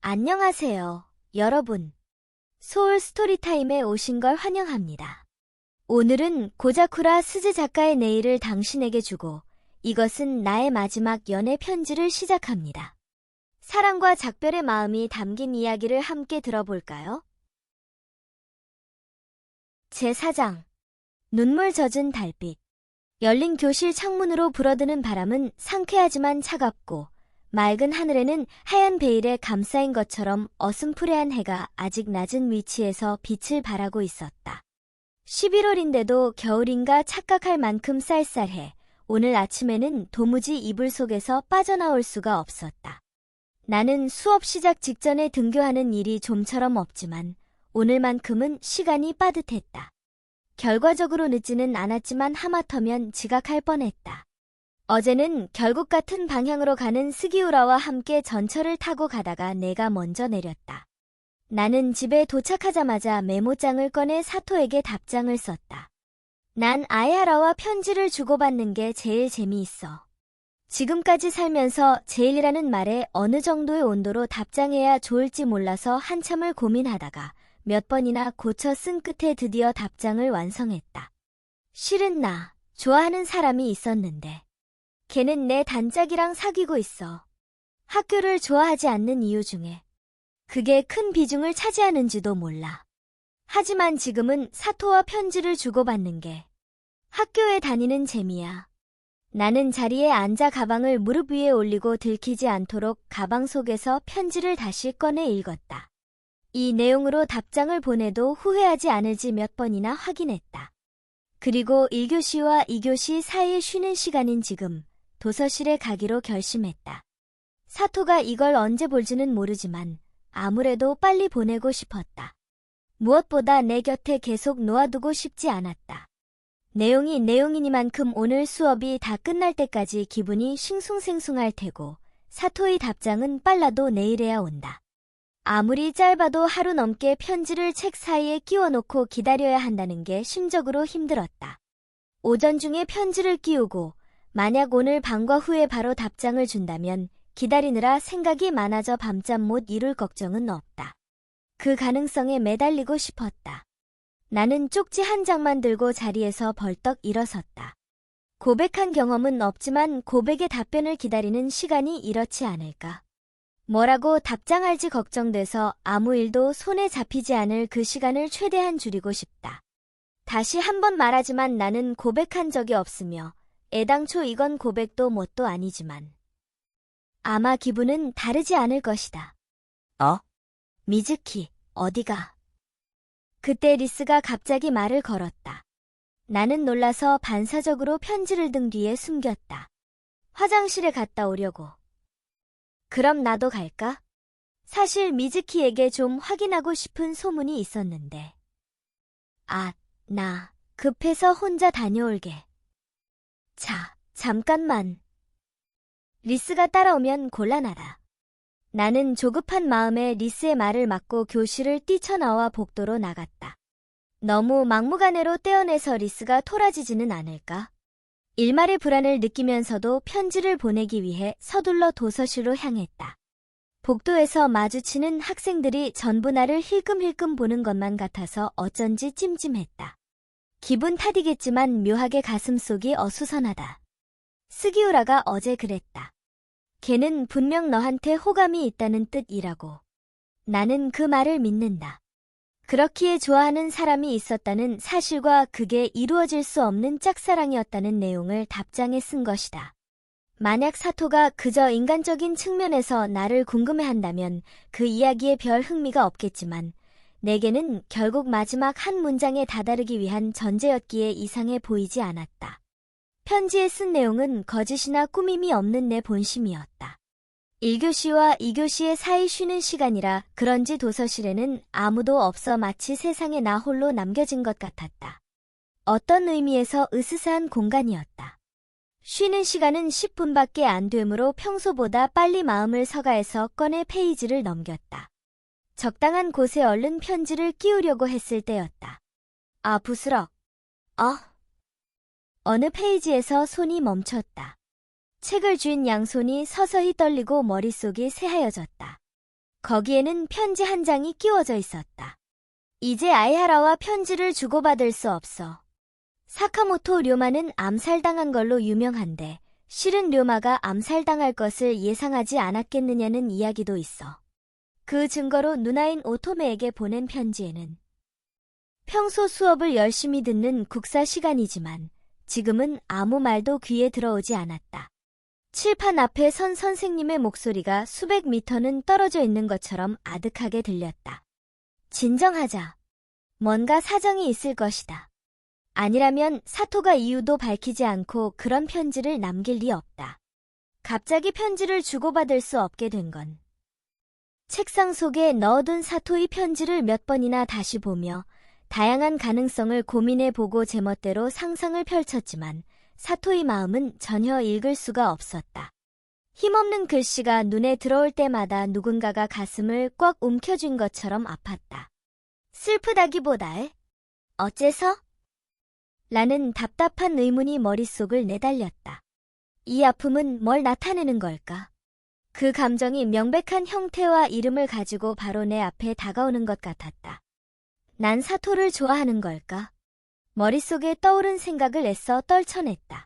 안녕하세요, 여러분. 소울 스토리타임에 오신 걸 환영합니다. 오늘은 고자쿠라 스즈 작가의 내일을 당신에게 주고 이것은 나의 마지막 연애 편지를 시작합니다. 사랑과 작별의 마음이 담긴 이야기를 함께 들어볼까요? 제4장. 눈물 젖은 달빛. 열린 교실 창문으로 불어드는 바람은 상쾌하지만 차갑고 맑은 하늘에는 하얀 베일에 감싸인 것처럼 어슴푸레한 해가 아직 낮은 위치에서 빛을 발하고 있었다. 11월인데도 겨울인가 착각할 만큼 쌀쌀해 오늘 아침에는 도무지 이불 속에서 빠져나올 수가 없었다. 나는 수업 시작 직전에 등교하는 일이 좀처럼 없지만 오늘만큼은 시간이 빠듯했다. 결과적으로 늦지는 않았지만 하마터면 지각할 뻔했다. 어제는 결국 같은 방향으로 가는 스기우라와 함께 전철을 타고 가다가 내가 먼저 내렸다. 나는 집에 도착하자마자 메모장을 꺼내 사토에게 답장을 썼다. 난 아에하라와 편지를 주고받는 게 제일 재미있어. 지금까지 살면서 제일이라는 말에 어느 정도의 온도로 답장해야 좋을지 몰라서 한참을 고민하다가 몇 번이나 고쳐 쓴 끝에 드디어 답장을 완성했다. 실은 나 좋아하는 사람이 있었는데 걔는 내 단짝이랑 사귀고 있어. 학교를 좋아하지 않는 이유 중에 그게 큰 비중을 차지하는지도 몰라. 하지만 지금은 사토와 편지를 주고받는 게 학교에 다니는 재미야. 나는 자리에 앉아 가방을 무릎 위에 올리고 들키지 않도록 가방 속에서 편지를 다시 꺼내 읽었다. 이 내용으로 답장을 보내도 후회하지 않을지 몇 번이나 확인했다. 그리고 1교시와 2교시 사이에 쉬는 시간인 지금 도서실에 가기로 결심했다. 사토가 이걸 언제 볼지는 모르지만 아무래도 빨리 보내고 싶었다. 무엇보다 내 곁에 계속 놓아두고 싶지 않았다. 내용이 내용이니만큼 오늘 수업이 다 끝날 때까지 기분이 싱숭생숭할 테고 사토의 답장은 빨라도 내일에야 온다. 아무리 짧아도 하루 넘게 편지를 책 사이에 끼워놓고 기다려야 한다는 게 심적으로 힘들었다. 오전 중에 편지를 끼우고 만약 오늘 밤과 후에 바로 답장을 준다면 기다리느라 생각이 많아져 밤잠 못 이룰 걱정은 없다. 그 가능성에 매달리고 싶었다. 나는 쪽지 한 장만 들고 자리에서 벌떡 일어섰다. 고백한 경험은 없지만 고백의 답변을 기다리는 시간이 이렇지 않을까. 뭐라고 답장할지 걱정돼서 아무 일도 손에 잡히지 않을 그 시간을 최대한 줄이고 싶다. 다시 한번 말하지만 나는 고백한 적이 없으며 애당초 이건 고백도 뭣도 아니지만 아마 기분은 다르지 않을 것이다. 미즈키, 어디가? 그때 리스가 갑자기 말을 걸었다. 나는 놀라서 반사적으로 편지를 등 뒤에 숨겼다. 화장실에 갔다 오려고. 그럼 나도 갈까? 사실 미즈키에게 좀 확인하고 싶은 소문이 있었는데. 나 급해서 혼자 다녀올게. 자, 잠깐만. 리스가 따라오면 곤란하다. 나는 조급한 마음에 리스의 말을 막고 교실을 뛰쳐나와 복도로 나갔다. 너무 막무가내로 떼어내서 리스가 토라지지는 않을까? 일말의 불안을 느끼면서도 편지를 보내기 위해 서둘러 도서실로 향했다. 복도에서 마주치는 학생들이 전부 나를 힐끔힐끔 보는 것만 같아서 어쩐지 찜찜했다. 기분 탓이겠지만 묘하게 가슴속이 어수선하다. 스기우라가 어제 그랬다. 걔는 분명 너한테 호감이 있다는 뜻이라고. 나는 그 말을 믿는다. 그렇기에 좋아하는 사람이 있었다는 사실과 그게 이루어질 수 없는 짝사랑이었다는 내용을 답장에 쓴 것이다. 만약 사토가 그저 인간적인 측면에서 나를 궁금해한다면 그 이야기에 별 흥미가 없겠지만 내게는 결국 마지막 한 문장에 다다르기 위한 전제였기에 이상해 보이지 않았다. 편지에 쓴 내용은 거짓이나 꾸밈이 없는 내 본심이었다. 1교시와 2교시의 사이 쉬는 시간이라 그런지 도서실에는 아무도 없어 마치 세상에 나 홀로 남겨진 것 같았다. 어떤 의미에서 으스스한 공간이었다. 쉬는 시간은 10분밖에 안 되므로 평소보다 빨리 마음을 서가해서 꺼내 페이지를 넘겼다. 적당한 곳에 얼른 편지를 끼우려고 했을 때였다. 부스럭. 어느 페이지에서 손이 멈췄다. 책을 쥔 양손이 서서히 떨리고 머릿속이 새하얘졌다. 거기에는 편지 한 장이 끼워져 있었다. 이제 아이하라와 편지를 주고받을 수 없어. 사카모토 료마는 암살당한 걸로 유명한데 실은 료마가 암살당할 것을 예상하지 않았겠느냐는 이야기도 있어. 그 증거로 누나인 오토메에게 보낸 편지에는 평소 수업을 열심히 듣는 국사 시간이지만 지금은 아무 말도 귀에 들어오지 않았다. 칠판 앞에 선 선생님의 목소리가 수백 미터는 떨어져 있는 것처럼 아득하게 들렸다. 진정하자. 뭔가 사정이 있을 것이다. 아니라면 사토가 이유도 밝히지 않고 그런 편지를 남길 리 없다. 갑자기 편지를 주고받을 수 없게 된 건 책상 속에 넣어둔 사토의 편지를 몇 번이나 다시 보며 다양한 가능성을 고민해보고 제멋대로 상상을 펼쳤지만 사토의 마음은 전혀 읽을 수가 없었다. 힘없는 글씨가 눈에 들어올 때마다 누군가가 가슴을 꽉 움켜쥔 것처럼 아팠다. 슬프다기보다 어째서? 라는 답답한 의문이 머릿속을 내달렸다. 이 아픔은 뭘 나타내는 걸까? 그 감정이 명백한 형태와 이름을 가지고 바로 내 앞에 다가오는 것 같았다. 난 사토를 좋아하는 걸까? 머릿속에 떠오른 생각을 애써 떨쳐냈다.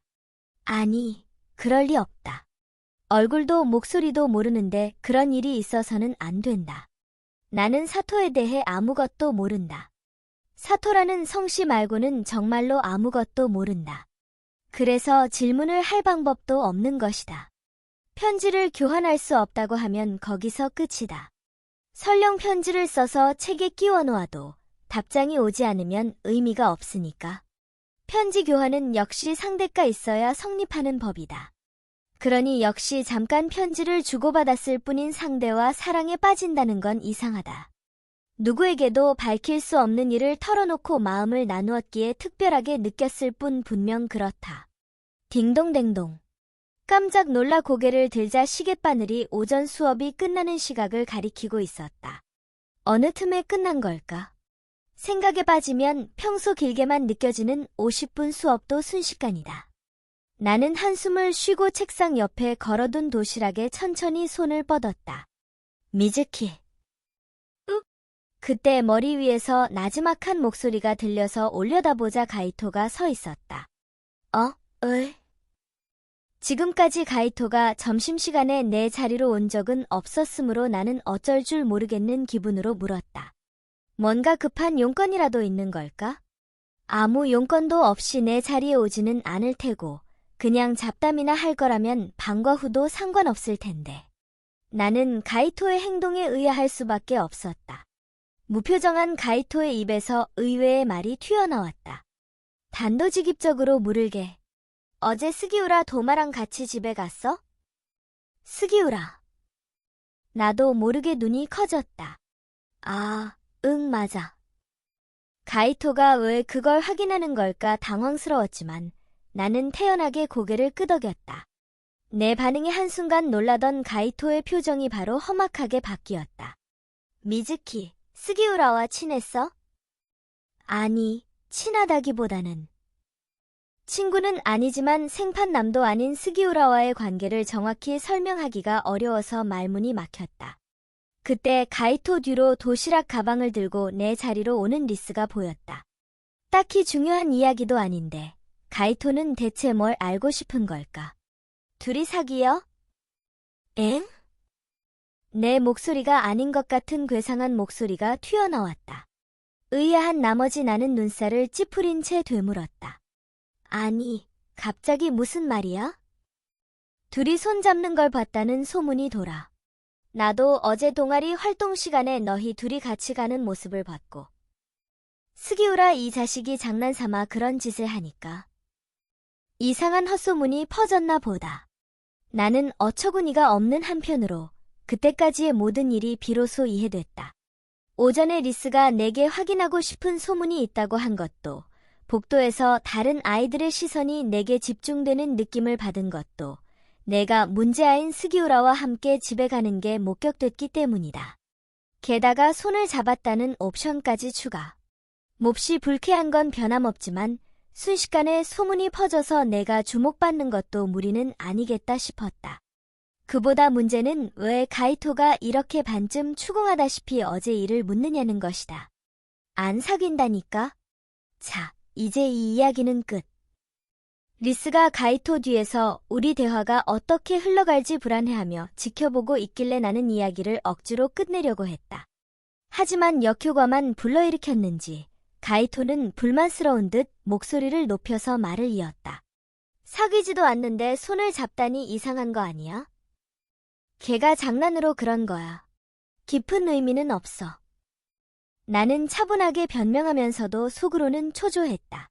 아니, 그럴 리 없다. 얼굴도 목소리도 모르는데 그런 일이 있어서는 안 된다. 나는 사토에 대해 아무것도 모른다. 사토라는 성씨 말고는 정말로 아무것도 모른다. 그래서 질문을 할 방법도 없는 것이다. 편지를 교환할 수 없다고 하면 거기서 끝이다. 설령 편지를 써서 책에 끼워 놓아도 답장이 오지 않으면 의미가 없으니까. 편지 교환은 역시 상대가 있어야 성립하는 법이다. 그러니 역시 잠깐 편지를 주고받았을 뿐인 상대와 사랑에 빠진다는 건 이상하다. 누구에게도 밝힐 수 없는 일을 털어놓고 마음을 나누었기에 특별하게 느꼈을 뿐 분명 그렇다. 딩동댕동. 깜짝 놀라 고개를 들자 시계바늘이 오전 수업이 끝나는 시각을 가리키고 있었다. 어느 틈에 끝난 걸까? 생각에 빠지면 평소 길게만 느껴지는 50분 수업도 순식간이다. 나는 한숨을 쉬고 책상 옆에 걸어둔 도시락에 천천히 손을 뻗었다. 미즈키. 그때 머리 위에서 나지막한 목소리가 들려서 올려다보자 가이토가 서 있었다. 지금까지 가이토가 점심시간에 내 자리로 온 적은 없었으므로 나는 어쩔 줄 모르겠는 기분으로 물었다. 뭔가 급한 용건이라도 있는 걸까? 아무 용건도 없이 내 자리에 오지는 않을 테고 그냥 잡담이나 할 거라면 방과 후도 상관없을 텐데. 나는 가이토의 행동에 의아할 수밖에 없었다. 무표정한 가이토의 입에서 의외의 말이 튀어나왔다. 단도직입적으로 물을게. 어제 스기우라 도마랑 같이 집에 갔어? 스기우라. 나도 모르게 눈이 커졌다. 아, 응, 맞아. 가이토가 왜 그걸 확인하는 걸까 당황스러웠지만 나는 태연하게 고개를 끄덕였다. 내 반응에 한순간 놀라던 가이토의 표정이 바로 험악하게 바뀌었다. 미즈키, 스기우라와 친했어? 아니, 친하다기보다는. 친구는 아니지만 생판남도 아닌 스기우라와의 관계를 정확히 설명하기가 어려워서 말문이 막혔다. 그때 가이토 뒤로 도시락 가방을 들고 내 자리로 오는 리스가 보였다. 딱히 중요한 이야기도 아닌데 가이토는 대체 뭘 알고 싶은 걸까? 둘이 사귀어? 엥? 내 목소리가 아닌 것 같은 괴상한 목소리가 튀어나왔다. 의아한 나머지 나는 눈살을 찌푸린 채 되물었다. 아니, 갑자기 무슨 말이야? 둘이 손잡는 걸 봤다는 소문이 돌아. 나도 어제 동아리 활동 시간에 너희 둘이 같이 가는 모습을 봤고. 스기우라 이 자식이 장난삼아 그런 짓을 하니까. 이상한 헛소문이 퍼졌나 보다. 나는 어처구니가 없는 한편으로 그때까지의 모든 일이 비로소 이해됐다. 오전에 리스가 내게 확인하고 싶은 소문이 있다고 한 것도, 복도에서 다른 아이들의 시선이 내게 집중되는 느낌을 받은 것도 내가 문제아인 스기우라와 함께 집에 가는 게 목격됐기 때문이다. 게다가 손을 잡았다는 옵션까지 추가. 몹시 불쾌한 건 변함없지만 순식간에 소문이 퍼져서 내가 주목받는 것도 무리는 아니겠다 싶었다. 그보다 문제는 왜 가이토가 이렇게 반쯤 추궁하다시피 어제 일을 묻느냐는 것이다. 안 사귄다니까? 자, 이제 이 이야기는 끝. 리스가 가이토 뒤에서 우리 대화가 어떻게 흘러갈지 불안해하며 지켜보고 있길래 나는 이야기를 억지로 끝내려고 했다. 하지만 역효과만 불러일으켰는지 가이토는 불만스러운 듯 목소리를 높여서 말을 이었다. 사귀지도 않는데 손을 잡다니 이상한 거 아니야? 걔가 장난으로 그런 거야. 깊은 의미는 없어. 나는 차분하게 변명하면서도 속으로는 초조했다.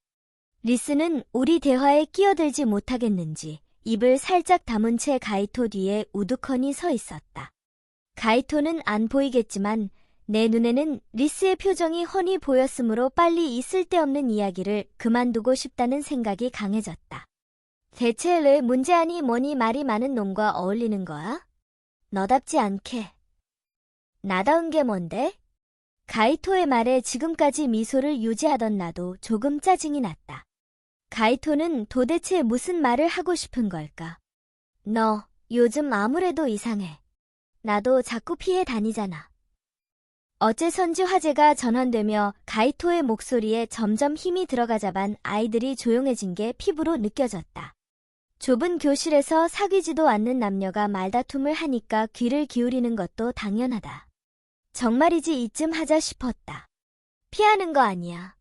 리스는 우리 대화에 끼어들지 못하겠는지 입을 살짝 다문 채 가이토 뒤에 우두커니 서 있었다. 가이토는 안 보이겠지만 내 눈에는 리스의 표정이 훤히 보였으므로 빨리 이 쓸데없는 이야기를 그만두고 싶다는 생각이 강해졌다. 대체 왜 문제 아니 뭐니 말이 많은 놈과 어울리는 거야? 너답지 않게. 나다운 게 뭔데? 가이토의 말에 지금까지 미소를 유지하던 나도 조금 짜증이 났다. 가이토는 도대체 무슨 말을 하고 싶은 걸까? 너 요즘 아무래도 이상해. 나도 자꾸 피해 다니잖아. 어째선지 화제가 전환되며 가이토의 목소리에 점점 힘이 들어가자반 아이들이 조용해진 게 피부로 느껴졌다. 좁은 교실에서 사귀지도 않는 남녀가 말다툼을 하니까 귀를 기울이는 것도 당연하다. 정말이지 이쯤 하자 싶었다. 피하는 거 아니야.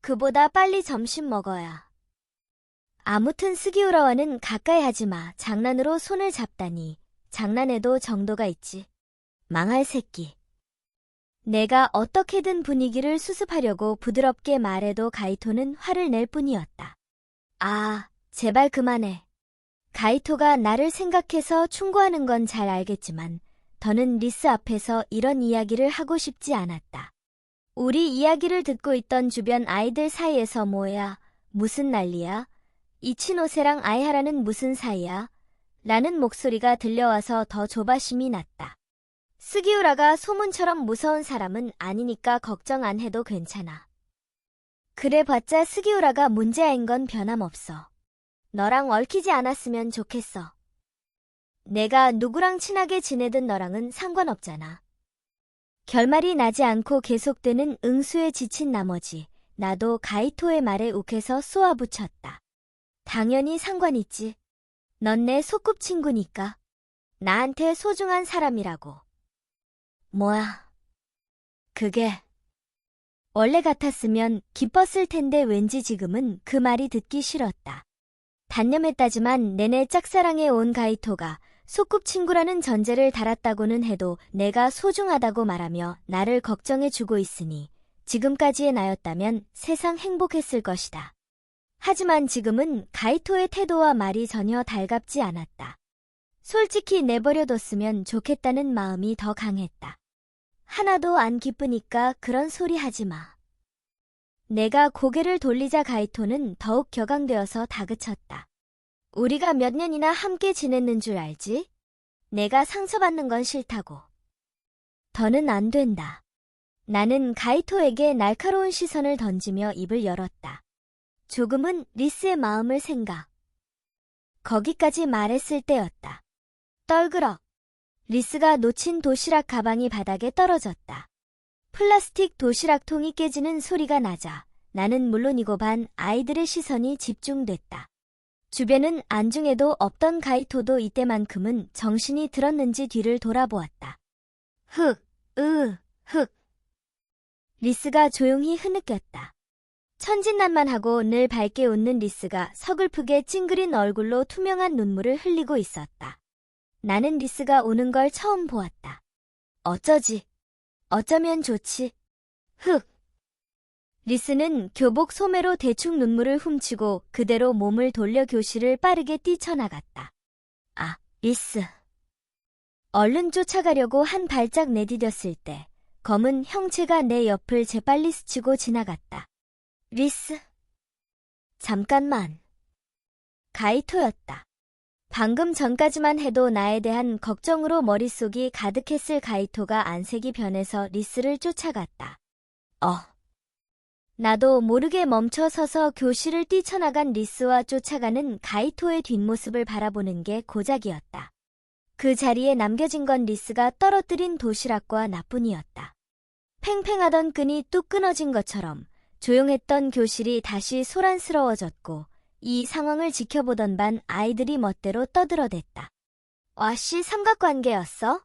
그보다 빨리 점심 먹어야. 아무튼 스기우라와는 가까이 하지 마. 장난으로 손을 잡다니. 장난에도 정도가 있지. 망할 새끼. 내가 어떻게든 분위기를 수습하려고 부드럽게 말해도 가이토는 화를 낼 뿐이었다. 아, 제발 그만해. 가이토가 나를 생각해서 충고하는 건 잘 알겠지만 더는 리스 앞에서 이런 이야기를 하고 싶지 않았다. 우리 이야기를 듣고 있던 주변 아이들 사이에서 뭐야, 무슨 난리야? 이치노세랑 아이하라는 무슨 사이야? 라는 목소리가 들려와서 더 조바심이 났다. 스기우라가 소문처럼 무서운 사람은 아니니까 걱정 안 해도 괜찮아. 그래봤자 스기우라가 문제아인 건 변함없어. 너랑 얽히지 않았으면 좋겠어. 내가 누구랑 친하게 지내든 너랑은 상관없잖아. 결말이 나지 않고 계속되는 응수에 지친 나머지 나도 가이토의 말에 욱해서 쏘아붙였다. 당연히 상관있지. 넌 내 소꿉친구니까. 나한테 소중한 사람이라고. 뭐야? 그게. 원래 같았으면 기뻤을 텐데 왠지 지금은 그 말이 듣기 싫었다. 단념했다지만 내내 짝사랑해 온 가이토가 소꿉친구라는 전제를 달았다고는 해도 내가 소중하다고 말하며 나를 걱정해주고 있으니 지금까지의 나였다면 세상 행복했을 것이다. 하지만 지금은 가이토의 태도와 말이 전혀 달갑지 않았다. 솔직히 내버려뒀으면 좋겠다는 마음이 더 강했다. 하나도 안 기쁘니까 그런 소리 하지 마. 내가 고개를 돌리자 가이토는 더욱 격앙되어서 다그쳤다. 우리가 몇 년이나 함께 지냈는 줄 알지? 내가 상처받는 건 싫다고. 더는 안 된다. 나는 가이토에게 날카로운 시선을 던지며 입을 열었다. 조금은 리스의 마음을 생각. 거기까지 말했을 때였다. 떨그럭. 리스가 놓친 도시락 가방이 바닥에 떨어졌다. 플라스틱 도시락통이 깨지는 소리가 나자 나는 물론이고 반 아이들의 시선이 집중됐다. 주변은 안중에도 없던 가이토도 이때만큼은 정신이 들었는지 뒤를 돌아보았다. 흑. 리스가 조용히 흐느꼈다. 천진난만하고 늘 밝게 웃는 리스가 서글프게 찡그린 얼굴로 투명한 눈물을 흘리고 있었다. 나는 리스가 우는 걸 처음 보았다. 어쩌지? 어쩌면 좋지. 리스는 교복 소매로 대충 눈물을 훔치고 그대로 몸을 돌려 교실을 빠르게 뛰쳐나갔다. 아, 리스. 얼른 쫓아가려고 한 발짝 내디뎠을 때 검은 형체가 내 옆을 재빨리 스치고 지나갔다. 리스. 잠깐만. 가이토였다. 방금 전까지만 해도 나에 대한 걱정으로 머릿속이 가득했을 가이토가 안색이 변해서 리스를 쫓아갔다. 나도 모르게 멈춰 서서 교실을 뛰쳐나간 리스와 쫓아가는 가이토의 뒷모습을 바라보는 게 고작이었다. 그 자리에 남겨진 건 리스가 떨어뜨린 도시락과 나뿐이었다. 팽팽하던 끈이 뚝 끊어진 것처럼 조용했던 교실이 다시 소란스러워졌고 이 상황을 지켜보던 반 아이들이 멋대로 떠들어댔다. 와씨 삼각관계였어?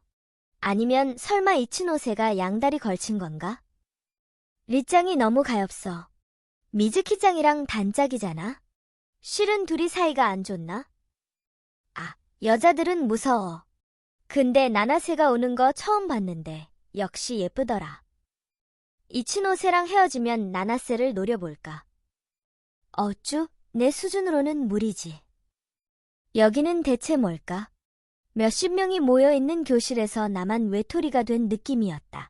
아니면 설마 이치노세가 양다리 걸친 건가? 리짱이 너무 가엾어. 미즈키짱이랑 단짝이잖아. 실은 둘이 사이가 안 좋나? 아, 여자들은 무서워. 근데 나나세가 오는 거 처음 봤는데 역시 예쁘더라. 이치노세랑 헤어지면 나나세를 노려볼까? 어쭈? 내 수준으로는 무리지. 여기는 대체 뭘까? 몇십 명이 모여있는 교실에서 나만 외톨이가 된 느낌이었다.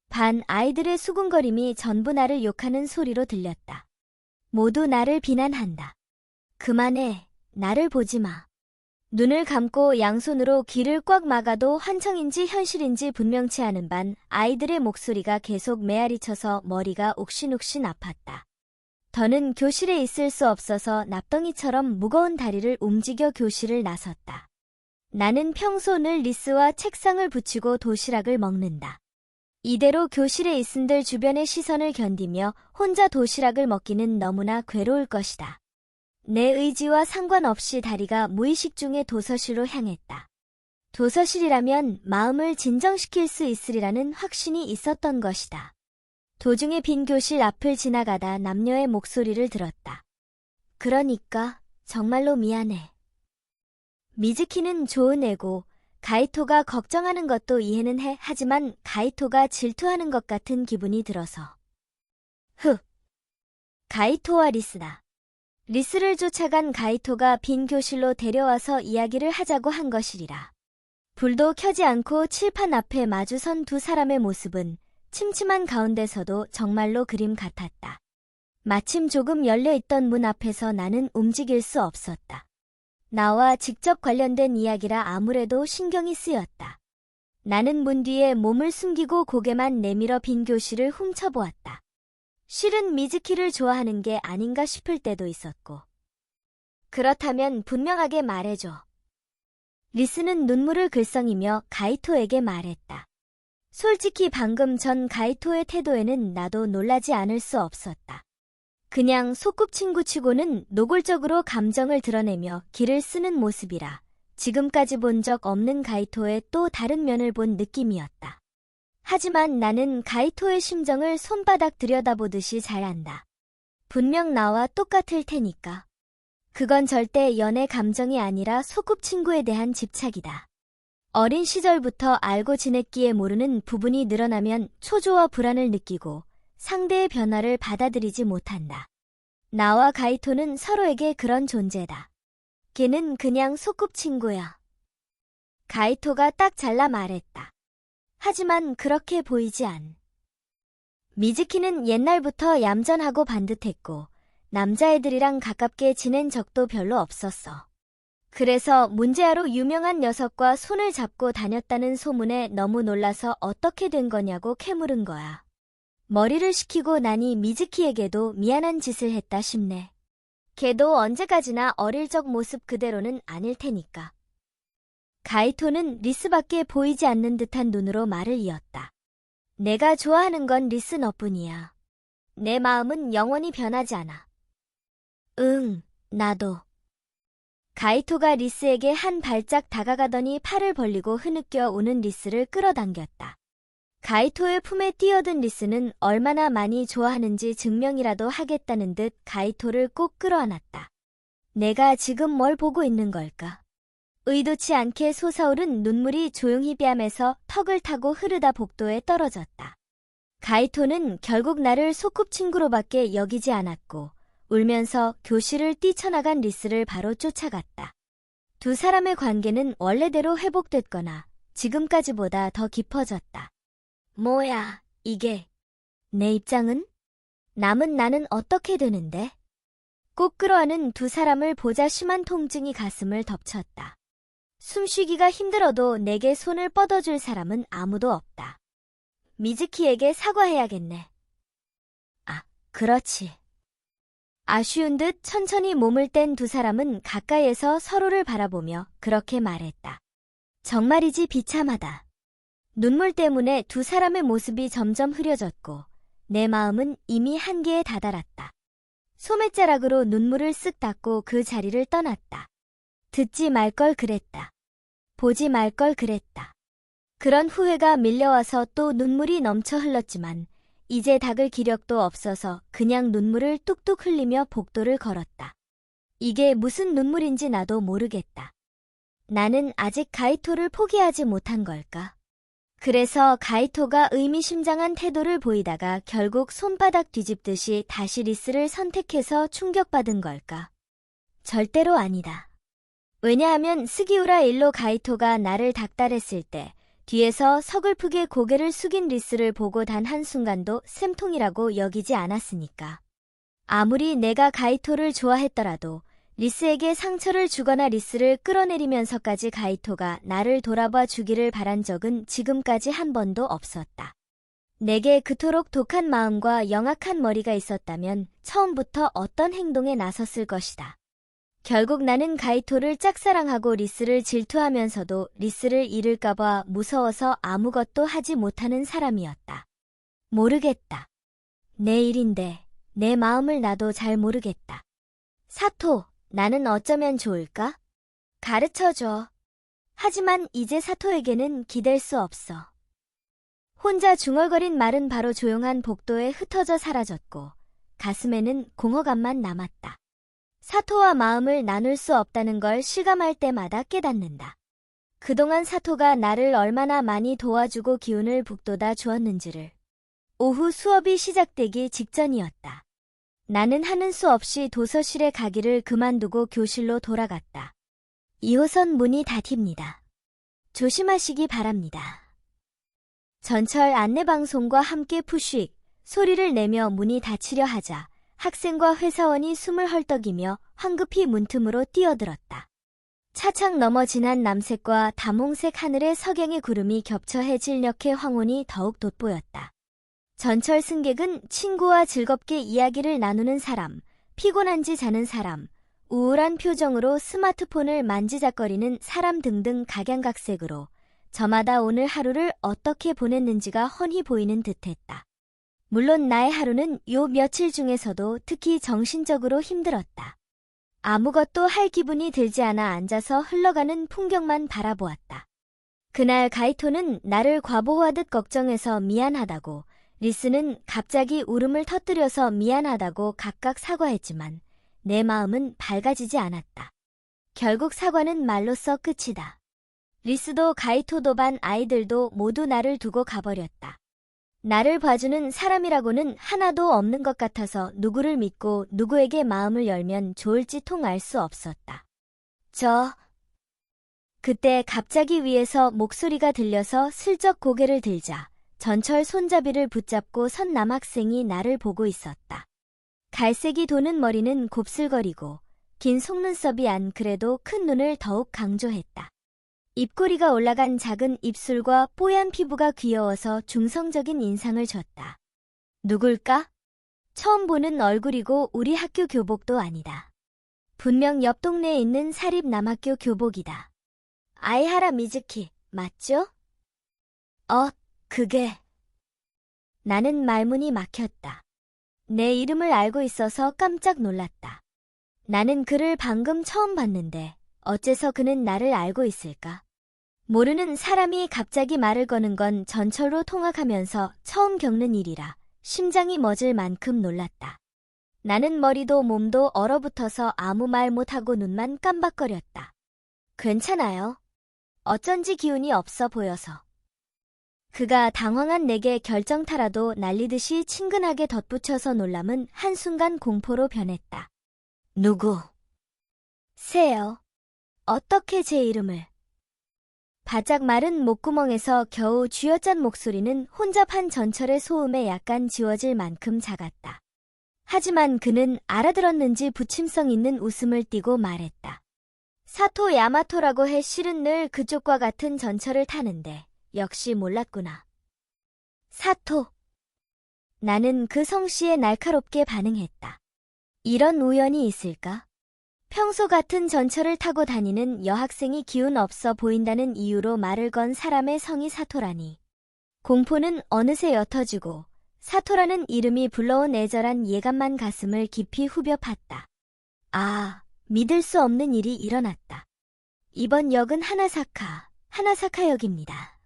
반 아이들의 수군거림이 전부 나를 욕하는 소리로 들렸다. 모두 나를 비난한다. 그만해. 나를 보지 마. 눈을 감고 양손으로 귀를 꽉 막아도 환청인지 현실인지 분명치 않은 반 아이들의 목소리가 계속 메아리쳐서 머리가 옥신옥신 아팠다. 더는 교실에 있을 수 없어서 납덩이처럼 무거운 다리를 움직여 교실을 나섰다. 나는 평소 늘 리스와 책상을 붙이고 도시락을 먹는다. 이대로 교실에 있은들 주변의 시선을 견디며 혼자 도시락을 먹기는 너무나 괴로울 것이다. 내 의지와 상관없이 다리가 무의식 중에 도서실로 향했다. 도서실이라면 마음을 진정시킬 수 있으리라는 확신이 있었던 것이다. 도중에 빈 교실 앞을 지나가다 남녀의 목소리를 들었다. 그러니까 정말로 미안해. 미즈키는 좋은 애고 가이토가 걱정하는 것도 이해는 해. 하지만 가이토가 질투하는 것 같은 기분이 들어서. 가이토와 리스다. 리스를 쫓아간 가이토가 빈 교실로 데려와서 이야기를 하자고 한 것이리라. 불도 켜지 않고 칠판 앞에 마주선 두 사람의 모습은 침침한 가운데서도 정말로 그림 같았다. 마침 조금 열려있던 문 앞에서 나는 움직일 수 없었다. 나와 직접 관련된 이야기라 아무래도 신경이 쓰였다. 나는 문 뒤에 몸을 숨기고 고개만 내밀어 빈 교실을 훔쳐보았다. 실은 미즈키를 좋아하는 게 아닌가 싶을 때도 있었고. 그렇다면 분명하게 말해줘. 리스는 눈물을 글썽이며 가이토에게 말했다. 솔직히 방금 전 가이토의 태도에는 나도 놀라지 않을 수 없었다. 그냥 소꿉친구치고는 노골적으로 감정을 드러내며 기를 쓰는 모습이라 지금까지 본 적 없는 가이토의 또 다른 면을 본 느낌이었다. 하지만 나는 가이토의 심정을 손바닥 들여다보듯이 잘 안다. 분명 나와 똑같을 테니까. 그건 절대 연애 감정이 아니라 소꿉친구에 대한 집착이다. 어린 시절부터 알고 지냈기에 모르는 부분이 늘어나면 초조와 불안을 느끼고 상대의 변화를 받아들이지 못한다. 나와 가이토는 서로에게 그런 존재다. 걔는 그냥 소꿉친구야. 가이토가 딱 잘라 말했다. 하지만 그렇게 보이지 않. 미즈키는 옛날부터 얌전하고 반듯했고 남자애들이랑 가깝게 지낸 적도 별로 없었어. 그래서 문제아로 유명한 녀석과 손을 잡고 다녔다는 소문에 너무 놀라서 어떻게 된 거냐고 캐물은 거야. 머리를 식히고 나니 미즈키에게도 미안한 짓을 했다 싶네. 걔도 언제까지나 어릴 적 모습 그대로는 아닐 테니까. 가이토는 리스밖에 보이지 않는 듯한 눈으로 말을 이었다. 내가 좋아하는 건 리스 너뿐이야. 내 마음은 영원히 변하지 않아. 응, 나도. 가이토가 리스에게 한 발짝 다가가더니 팔을 벌리고 흐느껴 오는 리스를 끌어당겼다. 가이토의 품에 뛰어든 리스는 얼마나 많이 좋아하는지 증명이라도 하겠다는 듯 가이토를 꼭 끌어안았다. 내가 지금 뭘 보고 있는 걸까? 의도치 않게 솟아오른 눈물이 조용히 뺨에서 턱을 타고 흐르다 복도에 떨어졌다. 가이토는 결국 나를 소꿉친구로밖에 여기지 않았고 울면서 교실을 뛰쳐나간 리스를 바로 쫓아갔다. 두 사람의 관계는 원래대로 회복됐거나 지금까지보다 더 깊어졌다. 뭐야, 이게. 내 입장은? 남은 나는 어떻게 되는데? 꼭 끌어안은 두 사람을 보자 심한 통증이 가슴을 덮쳤다. 숨쉬기가 힘들어도 내게 손을 뻗어줄 사람은 아무도 없다. 미즈키에게 사과해야겠네. 아, 그렇지. 아쉬운 듯 천천히 몸을 뗀 두 사람은 가까이에서 서로를 바라보며 그렇게 말했다. 정말이지 비참하다. 눈물 때문에 두 사람의 모습이 점점 흐려졌고 내 마음은 이미 한계에 다다랐다. 소매자락으로 눈물을 쓱 닦고 그 자리를 떠났다. 듣지 말 걸 그랬다. 보지 말 걸 그랬다. 그런 후회가 밀려와서 또 눈물이 넘쳐 흘렀지만 이제 닦을 기력도 없어서 그냥 눈물을 뚝뚝 흘리며 복도를 걸었다. 이게 무슨 눈물인지 나도 모르겠다. 나는 아직 가이토를 포기하지 못한 걸까? 그래서 가이토가 의미심장한 태도를 보이다가 결국 손바닥 뒤집듯이 다시 리스를 선택해서 충격받은 걸까? 절대로 아니다. 왜냐하면 스기우라 일로 가이토가 나를 닥달했을 때 뒤에서 서글프게 고개를 숙인 리스를 보고 단 한순간도 쌤통이라고 여기지 않았으니까. 아무리 내가 가이토를 좋아했더라도 리스에게 상처를 주거나 리스를 끌어내리면서까지 가이토가 나를 돌아봐 주기를 바란 적은 지금까지 한 번도 없었다. 내게 그토록 독한 마음과 영악한 머리가 있었다면 처음부터 어떤 행동에 나섰을 것이다. 결국 나는 가이토를 짝사랑하고 리스를 질투하면서도 리스를 잃을까봐 무서워서 아무것도 하지 못하는 사람이었다. 모르겠다. 내 일인데 내 마음을 나도 잘 모르겠다. 사토, 나는 어쩌면 좋을까? 가르쳐줘. 하지만 이제 사토에게는 기댈 수 없어. 혼자 중얼거린 말은 바로 조용한 복도에 흩어져 사라졌고 가슴에는 공허감만 남았다. 사토와 마음을 나눌 수 없다는 걸 실감할 때마다 깨닫는다. 그동안 사토가 나를 얼마나 많이 도와주고 기운을 북돋아 주었는지를. 오후 수업이 시작되기 직전이었다. 나는 하는 수 없이 도서실에 가기를 그만두고 교실로 돌아갔다. 2호선 문이 닫힙니다. 조심하시기 바랍니다. 전철 안내방송과 함께 푸쉬 소리를 내며 문이 닫히려 하자 학생과 회사원이 숨을 헐떡이며 황급히 문틈으로 뛰어들었다. 차창 너머 진한 남색과 담홍색 하늘의 석양의 구름이 겹쳐 해질녘의 황혼이 더욱 돋보였다. 전철 승객은 친구와 즐겁게 이야기를 나누는 사람, 피곤한지 자는 사람, 우울한 표정으로 스마트폰을 만지작거리는 사람 등등 각양각색으로 저마다 오늘 하루를 어떻게 보냈는지가 훤히 보이는 듯했다. 물론 나의 하루는 요 며칠 중에서도 특히 정신적으로 힘들었다. 아무것도 할 기분이 들지 않아 앉아서 흘러가는 풍경만 바라보았다. 그날 가이토는 나를 과보호하듯 걱정해서 미안하다고, 리스는 갑자기 울음을 터뜨려서 미안하다고 각각 사과했지만 내 마음은 밝아지지 않았다. 결국 사과는 말로써 끝이다. 리스도 가이토도 반 아이들도 모두 나를 두고 가버렸다. 나를 봐주는 사람이라고는 하나도 없는 것 같아서 누구를 믿고 누구에게 마음을 열면 좋을지 통 알 수 없었다. 그때 갑자기 위에서 목소리가 들려서 슬쩍 고개를 들자 전철 손잡이를 붙잡고 선 남학생이 나를 보고 있었다. 갈색이 도는 머리는 곱슬거리고 긴 속눈썹이 안 그래도 큰 눈을 더욱 강조했다. 입꼬리가 올라간 작은 입술과 뽀얀 피부가 귀여워서 중성적인 인상을 줬다. 누굴까? 처음 보는 얼굴이고 우리 학교 교복도 아니다. 분명 옆 동네에 있는 사립 남학교 교복이다. 아이하라 미즈키, 맞죠? 그게... 나는 말문이 막혔다. 내 이름을 알고 있어서 깜짝 놀랐다. 나는 그를 방금 처음 봤는데 어째서 그는 나를 알고 있을까? 모르는 사람이 갑자기 말을 거는 건 전철로 통학하면서 처음 겪는 일이라 심장이 멎을 만큼 놀랐다. 나는 머리도 몸도 얼어붙어서 아무 말 못하고 눈만 깜박거렸다. 괜찮아요. 어쩐지 기운이 없어 보여서. 그가 당황한 내게 결정타라도 날리듯이 친근하게 덧붙여서 놀람은 한순간 공포로 변했다. 누구? 세요. 어떻게 제 이름을? 바짝 마른 목구멍에서 겨우 쥐어짠 목소리는 혼잡한 전철의 소음에 약간 지워질 만큼 작았다. 하지만 그는 알아들었는지 부침성 있는 웃음을 띠고 말했다. 사토 야마토라고 해. 실은 늘 그쪽과 같은 전철을 타는데 역시 몰랐구나. 사토. 나는 그 성씨에 날카롭게 반응했다. 이런 우연이 있을까? 평소 같은 전철을 타고 다니는 여학생이 기운 없어 보인다는 이유로 말을 건 사람의 성이 사토라니. 공포는 어느새 옅어지고 사토라는 이름이 불러온 애절한 예감만 가슴을 깊이 후벼 팠다. 아, 믿을 수 없는 일이 일어났다. 이번 역은 하나사카역입니다.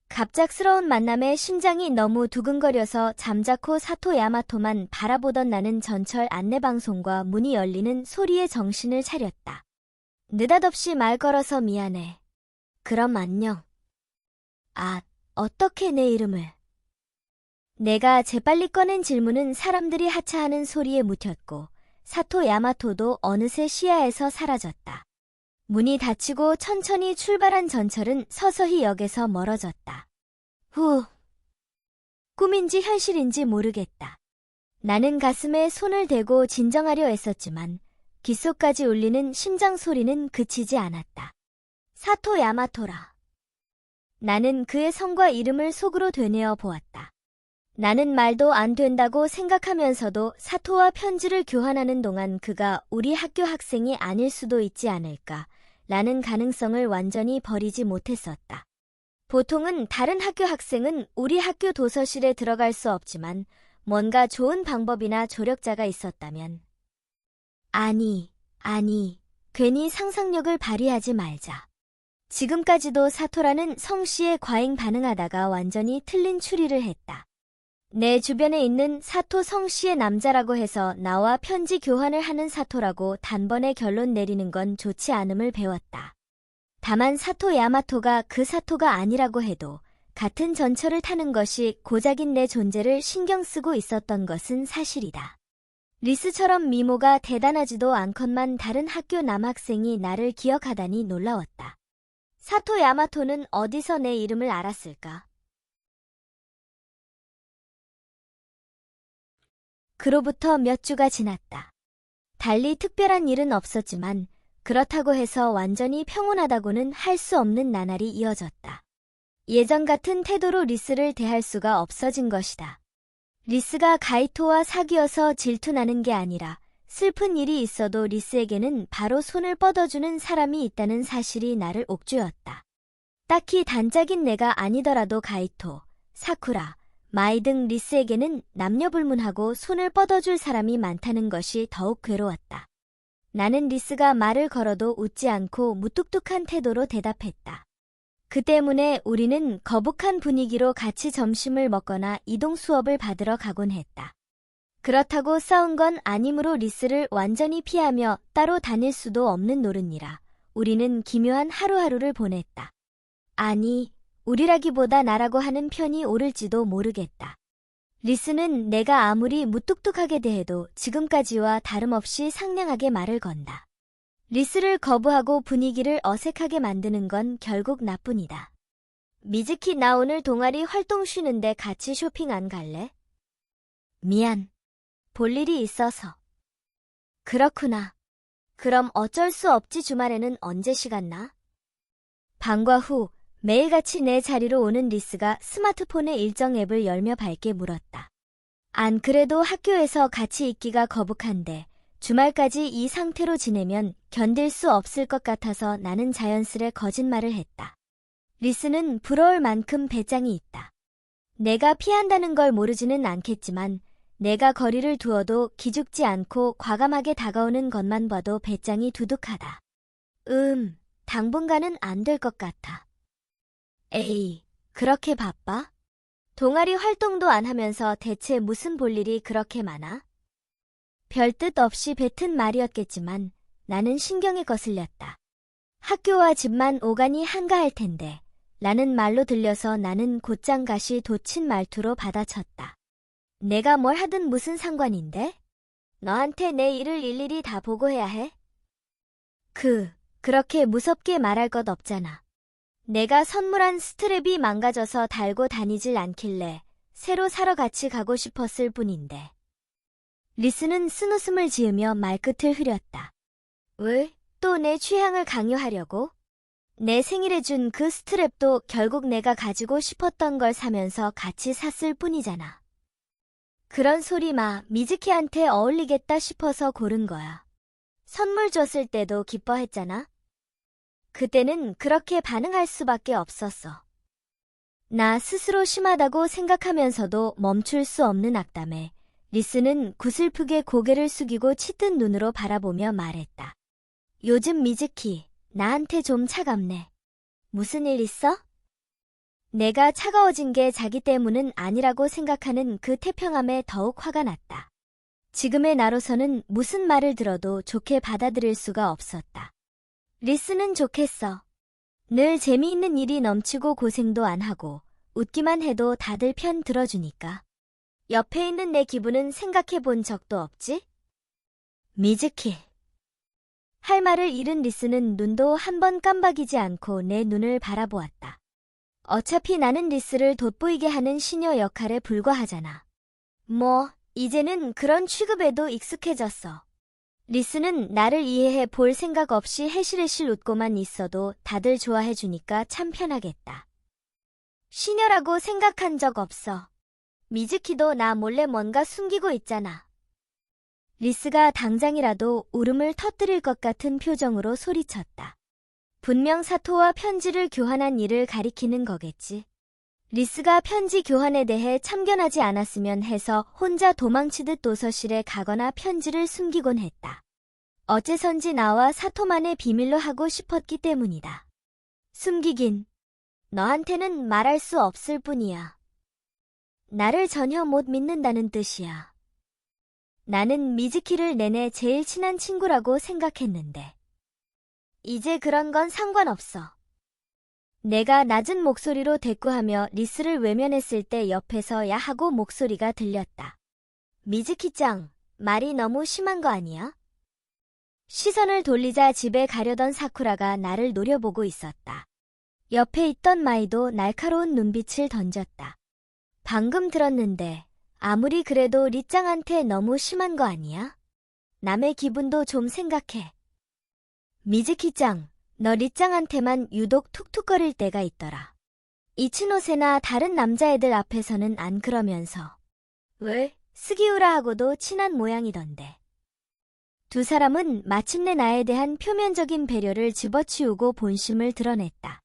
갑작스러운 만남에 심장이 너무 두근거려서 잠자코 사토 야마토만 바라보던 나는 전철 안내방송과 문이 열리는 소리에 정신을 차렸다. 느닷없이 말 걸어서 미안해. 그럼 안녕. 아, 어떻게 내 이름을? 내가 재빨리 꺼낸 질문은 사람들이 하차하는 소리에 묻혔고 사토 야마토도 어느새 시야에서 사라졌다. 문이 닫히고 천천히 출발한 전철은 서서히 역에서 멀어졌다. 후. 꿈인지 현실인지 모르겠다. 나는 가슴에 손을 대고 진정하려 애썼지만 귓속까지 울리는 심장 소리는 그치지 않았다. 사토 야마토라. 나는 그의 성과 이름을 속으로 되뇌어 보았다. 나는 말도 안 된다고 생각하면서도 사토와 편지를 교환하는 동안 그가 우리 학교 학생이 아닐 수도 있지 않을까 라는 가능성을 완전히 버리지 못했었다. 보통은 다른 학교 학생은 우리 학교 도서실에 들어갈 수 없지만 뭔가 좋은 방법이나 조력자가 있었다면. 아니, 괜히 상상력을 발휘하지 말자. 지금까지도 사토라는 성씨에 과잉 반응하다가 완전히 틀린 추리를 했다. 내 주변에 있는 사토 성씨의 남자라고 해서 나와 편지 교환을 하는 사토라고 단번에 결론 내리는 건 좋지 않음을 배웠다. 다만 사토 야마토가 그 사토가 아니라고 해도 같은 전철을 타는 것이 고작인 내 존재를 신경 쓰고 있었던 것은 사실이다. 리스처럼 미모가 대단하지도 않건만 다른 학교 남학생이 나를 기억하다니 놀라웠다. 사토 야마토는 어디서 내 이름을 알았을까? 그로부터 몇 주가 지났다. 달리 특별한 일은 없었지만 그렇다고 해서 완전히 평온하다고는 할 수 없는 나날이 이어졌다. 예전 같은 태도로 리스를 대할 수가 없어진 것이다. 리스가 가이토와 사귀어서 질투나는 게 아니라 슬픈 일이 있어도 리스에게는 바로 손을 뻗어주는 사람이 있다는 사실이 나를 옥죄었다. 딱히 단짝인 내가 아니더라도 가이토, 사쿠라, 마이 등 리스에게는 남녀불문하고 손을 뻗어줄 사람이 많다는 것이 더욱 괴로웠다. 나는 리스가 말을 걸어도 웃지 않고 무뚝뚝한 태도로 대답했다. 그 때문에 우리는 거북한 분위기로 같이 점심을 먹거나 이동 수업을 받으러 가곤 했다. 그렇다고 싸운 건 아니므로 리스를 완전히 피하며 따로 다닐 수도 없는 노릇이라 우리는 기묘한 하루하루를 보냈다. 아니, 우리라기보다 나라고 하는 편이 옳을지도 모르겠다. 리스는 내가 아무리 무뚝뚝하게 대해도 지금까지와 다름없이 상냥하게 말을 건다. 리스를 거부하고 분위기를 어색하게 만드는 건 결국 나뿐이다. 미즈키, 나 오늘 동아리 활동 쉬는데 같이 쇼핑 안 갈래? 미안. 볼 일이 있어서. 그렇구나. 그럼 어쩔 수 없지. 주말에는 언제 시간 나? 방과 후 매일같이 내 자리로 오는 리스가 스마트폰의 일정 앱을 열며 밝게 물었다. 안 그래도 학교에서 같이 있기가 거북한데 주말까지 이 상태로 지내면 견딜 수 없을 것 같아서 나는 자연스레 거짓말을 했다. 리스는 부러울 만큼 배짱이 있다. 내가 피한다는 걸 모르지는 않겠지만 내가 거리를 두어도 기죽지 않고 과감하게 다가오는 것만 봐도 배짱이 두둑하다. 당분간은 안 될 것 같아. 에이, 그렇게 바빠? 동아리 활동도 안 하면서 대체 무슨 볼 일이 그렇게 많아? 별 뜻 없이 뱉은 말이었겠지만 나는 신경에 거슬렸다. 학교와 집만 오가니 한가할 텐데 라는 말로 들려서 나는 곧장 가시 돋친 말투로 받아쳤다. 내가 뭘 하든 무슨 상관인데? 너한테 내 일을 일일이 다 보고해야 해? 그렇게 무섭게 말할 것 없잖아. 내가 선물한 스트랩이 망가져서 달고 다니질 않길래 새로 사러 같이 가고 싶었을 뿐인데. 리스는 쓴웃음을 지으며 말끝을 흐렸다. 왜? 또 내 취향을 강요하려고? 내 생일에 준 그 스트랩도 결국 내가 가지고 싶었던 걸 사면서 같이 샀을 뿐이잖아. 그런 소리 마. 미즈키한테 어울리겠다 싶어서 고른 거야. 선물 줬을 때도 기뻐했잖아. 그때는 그렇게 반응할 수밖에 없었어. 나 스스로 심하다고 생각하면서도 멈출 수 없는 악담에 리스는 구슬프게 고개를 숙이고 치뜬 눈으로 바라보며 말했다. 요즘 미즈키, 나한테 좀 차갑네. 무슨 일 있어? 내가 차가워진 게 자기 때문은 아니라고 생각하는 그 태평함에 더욱 화가 났다. 지금의 나로서는 무슨 말을 들어도 좋게 받아들일 수가 없었다. 리스는 좋겠어. 늘 재미있는 일이 넘치고 고생도 안 하고 웃기만 해도 다들 편 들어주니까. 옆에 있는 내 기분은 생각해 본 적도 없지? 미즈키. 할 말을 잃은 리스는 눈도 한 번 깜박이지 않고 내 눈을 바라보았다. 어차피 나는 리스를 돋보이게 하는 시녀 역할에 불과하잖아. 이제는 그런 취급에도 익숙해졌어. 리스는 나를 이해해 볼 생각 없이 해실해실 웃고만 있어도 다들 좋아해주니까 참 편하겠다. 시녀라고 생각한 적 없어. 미즈키도 나 몰래 뭔가 숨기고 있잖아. 리스가 당장이라도 울음을 터뜨릴 것 같은 표정으로 소리쳤다. 분명 사토와 편지를 교환한 일을 가리키는 거겠지. 리스가 편지 교환에 대해 참견하지 않았으면 해서 혼자 도망치듯 도서실에 가거나 편지를 숨기곤 했다. 어째선지 나와 사토만의 비밀로 하고 싶었기 때문이다. 숨기긴. 너한테는 말할 수 없을 뿐이야. 나를 전혀 못 믿는다는 뜻이야. 나는 미즈키를 내내 제일 친한 친구라고 생각했는데. 이제 그런 건 상관없어. 내가 낮은 목소리로 대꾸하며 리스를 외면했을 때 옆에서 야하고 목소리가 들렸다. 미즈키-짱, 말이 너무 심한 거 아니야? 시선을 돌리자 집에 가려던 사쿠라가 나를 노려보고 있었다. 옆에 있던 마이도 날카로운 눈빛을 던졌다. 방금 들었는데 아무리 그래도 리짱한테 너무 심한 거 아니야? 남의 기분도 좀 생각해. 미즈키-짱, 너 리짱한테만 유독 툭툭거릴 때가 있더라. 이츠노세나 다른 남자애들 앞에서는 안 그러면서. 왜? 스기우라하고도 친한 모양이던데. 두 사람은 마침내 나에 대한 표면적인 배려를 집어치우고 본심을 드러냈다.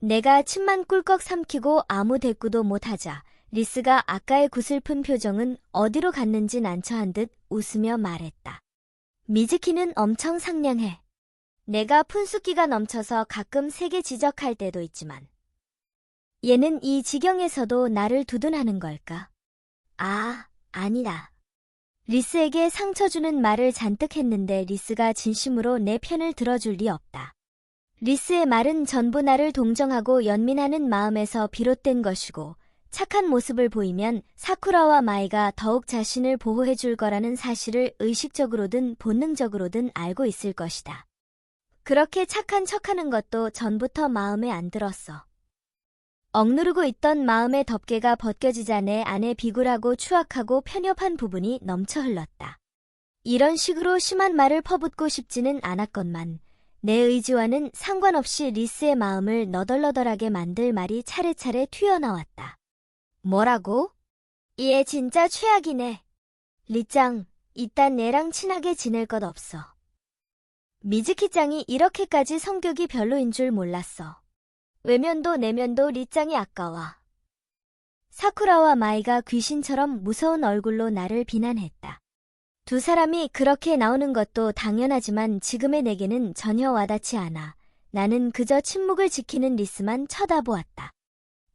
내가 침만 꿀꺽 삼키고 아무 대꾸도 못하자 리스가 아까의 구슬픈 표정은 어디로 갔는지 난처한 듯 웃으며 말했다. 미즈키는 엄청 상냥해. 내가 푼숫기가 넘쳐서 가끔 세게 지적할 때도 있지만 얘는 이 지경에서도 나를 두둔하는 걸까? 아니다. 리스에게 상처 주는 말을 잔뜩 했는데 리스가 진심으로 내 편을 들어줄 리 없다. 리스의 말은 전부 나를 동정하고 연민하는 마음에서 비롯된 것이고 착한 모습을 보이면 사쿠라와 마이가 더욱 자신을 보호해줄 거라는 사실을 의식적으로든 본능적으로든 알고 있을 것이다. 그렇게 착한 척하는 것도 전부터 마음에 안 들었어. 억누르고 있던 마음의 덮개가 벗겨지자 내 안에 비굴하고 추악하고 편협한 부분이 넘쳐 흘렀다. 이런 식으로 심한 말을 퍼붓고 싶지는 않았건만 내 의지와는 상관없이 리스의 마음을 너덜너덜하게 만들 말이 차례차례 튀어나왔다. 뭐라고? 얘 진짜 최악이네. 리짱, 이딴 애랑 친하게 지낼 것 없어. 미즈키짱이 이렇게까지 성격이 별로인 줄 몰랐어. 외면도 내면도 리짱이 아까워. 사쿠라와 마이가 귀신처럼 무서운 얼굴로 나를 비난했다. 두 사람이 그렇게 나오는 것도 당연하지만 지금의 내게는 전혀 와닿지 않아. 나는 그저 침묵을 지키는 리스만 쳐다보았다.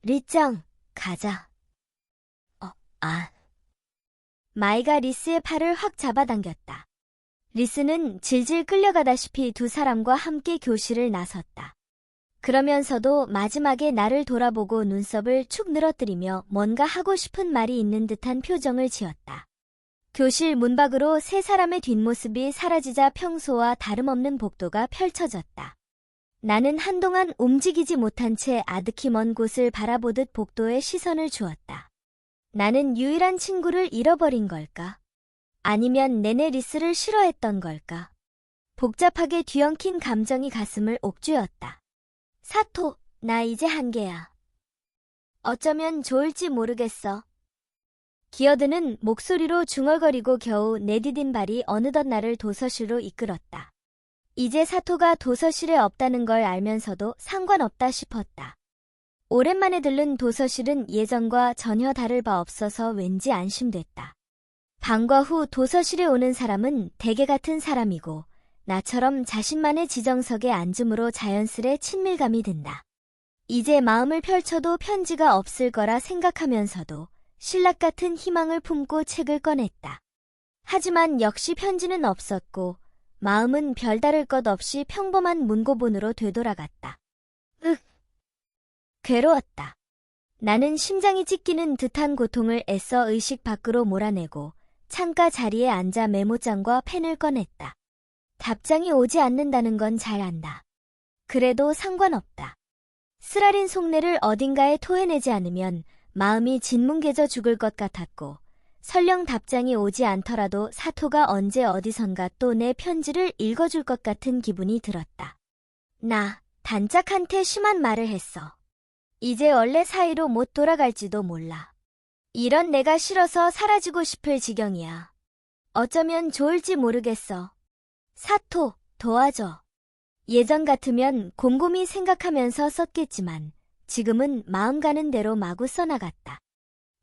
리짱, 가자. 마이가 리스의 팔을 확 잡아당겼다. 리스는 질질 끌려가다시피 두 사람과 함께 교실을 나섰다. 그러면서도 마지막에 나를 돌아보고 눈썹을 축 늘어뜨리며 뭔가 하고 싶은 말이 있는 듯한 표정을 지었다. 교실 문 밖으로 세 사람의 뒷모습이 사라지자 평소와 다름없는 복도가 펼쳐졌다. 나는 한동안 움직이지 못한 채 아득히 먼 곳을 바라보듯 복도에 시선을 주었다. 나는 유일한 친구를 잃어버린 걸까? 아니면 내내 리스를 싫어했던 걸까? 복잡하게 뒤엉킨 감정이 가슴을 옥죄었다. 사토, 나 이제 한계야. 어쩌면 좋을지 모르겠어. 기어드는 목소리로 중얼거리고 겨우 내디딘 발이 어느덧 나를 도서실로 이끌었다. 이제 사토가 도서실에 없다는 걸 알면서도 상관없다 싶었다. 오랜만에 들른 도서실은 예전과 전혀 다를 바 없어서 왠지 안심됐다. 방과 후 도서실에 오는 사람은 대개 같은 사람이고 나처럼 자신만의 지정석에 앉음으로 자연스레 친밀감이 든다. 이제 마음을 펼쳐도 편지가 없을 거라 생각하면서도 신락 같은 희망을 품고 책을 꺼냈다. 하지만 역시 편지는 없었고 마음은 별다를 것 없이 평범한 문고본으로 되돌아갔다. 괴로웠다. 나는 심장이 찢기는 듯한 고통을 애써 의식 밖으로 몰아내고 창가 자리에 앉아 메모장과 펜을 꺼냈다. 답장이 오지 않는다는 건 잘 안다. 그래도 상관없다. 쓰라린 속내를 어딘가에 토해내지 않으면 마음이 진뭉개져 죽을 것 같았고 설령 답장이 오지 않더라도 사토가 언제 어디선가 또 내 편지를 읽어줄 것 같은 기분이 들었다. 나 단짝한테 심한 말을 했어. 이제 원래 사이로 못 돌아갈지도 몰라. 이런 내가 싫어서 사라지고 싶을 지경이야. 어쩌면 좋을지 모르겠어. 사토, 도와줘. 예전 같으면 곰곰이 생각하면서 썼겠지만 지금은 마음 가는 대로 마구 써나갔다.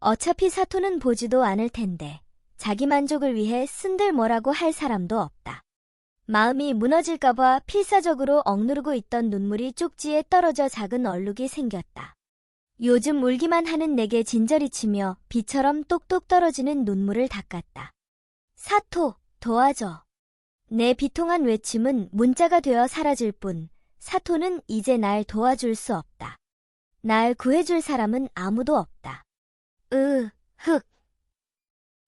어차피 사토는 보지도 않을 텐데 자기 만족을 위해 쓴들 뭐라고 할 사람도 없다. 마음이 무너질까봐 필사적으로 억누르고 있던 눈물이 쪽지에 떨어져 작은 얼룩이 생겼다. 요즘 울기만 하는 내게 진저리 치며 비처럼 똑똑 떨어지는 눈물을 닦았다. 사토, 도와줘. 내 비통한 외침은 문자가 되어 사라질 뿐 사토는 이제 날 도와줄 수 없다. 날 구해줄 사람은 아무도 없다.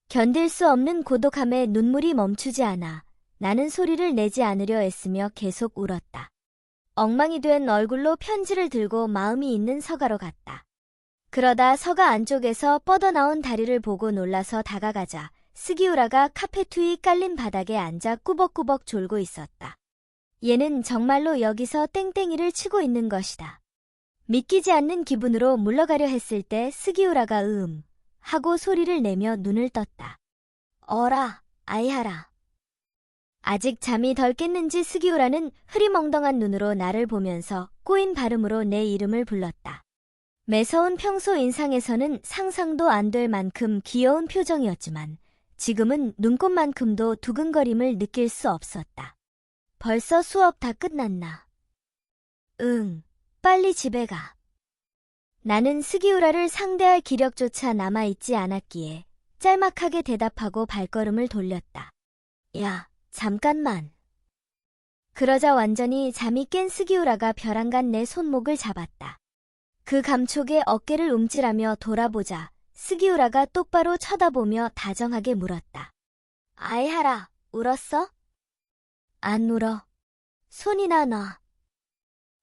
견딜 수 없는 고독함에 눈물이 멈추지 않아 나는 소리를 내지 않으려 애쓰며 계속 울었다. 엉망이 된 얼굴로 편지를 들고 마음이 있는 서가로 갔다. 그러다 서가 안쪽에서 뻗어나온 다리를 보고 놀라서 다가가자 스기우라가 카페투이 깔린 바닥에 앉아 꾸벅꾸벅 졸고 있었다. 얘는 정말로 여기서 땡땡이를 치고 있는 것이다. 믿기지 않는 기분으로 물러가려 했을 때 스기우라가 하고 소리를 내며 눈을 떴다. 어라, 아이하라. 아직 잠이 덜 깼는지 스기우라는 흐리멍덩한 눈으로 나를 보면서 꼬인 발음으로 내 이름을 불렀다. 매서운 평소 인상에서는 상상도 안 될 만큼 귀여운 표정이었지만 지금은 눈꽃만큼도 두근거림을 느낄 수 없었다. 벌써 수업 다 끝났나? 빨리 집에 가. 나는 스기우라를 상대할 기력조차 남아있지 않았기에 짤막하게 대답하고 발걸음을 돌렸다. 야, 잠깐만. 그러자 완전히 잠이 깬 스기우라가 벼랑간 내 손목을 잡았다. 그 감촉에 어깨를 움찔하며 돌아보자 스기우라가 똑바로 쳐다보며 다정하게 물었다. 아이하라, 울었어? 안 울어. 손이나 놔.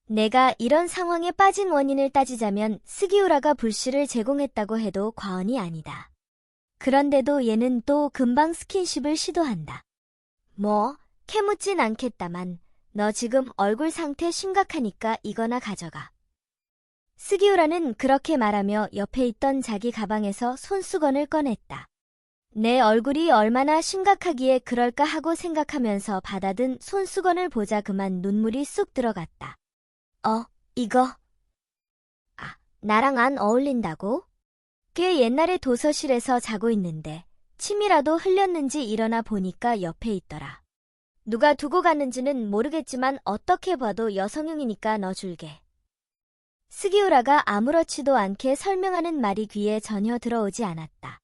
내가 이런 상황에 빠진 원인을 따지자면 스기우라가 불씨를 제공했다고 해도 과언이 아니다. 그런데도 얘는 또 금방 스킨십을 시도한다. 뭐, 캐묻진 않겠다만 너 지금 얼굴 상태 심각하니까 이거나 가져가. 스기우라는 그렇게 말하며 옆에 있던 자기 가방에서 손수건을 꺼냈다. 내 얼굴이 얼마나 심각하기에 그럴까 하고 생각하면서 받아든 손수건을 보자 그만 눈물이 쑥 들어갔다. 이거. 나랑 안 어울린다고? 꽤 옛날에 도서실에서 자고 있는데 침이라도 흘렸는지 일어나 보니까 옆에 있더라. 누가 두고 갔는지는 모르겠지만 어떻게 봐도 여성용이니까 너 줄게. 스기우라가 아무렇지도 않게 설명하는 말이 귀에 전혀 들어오지 않았다.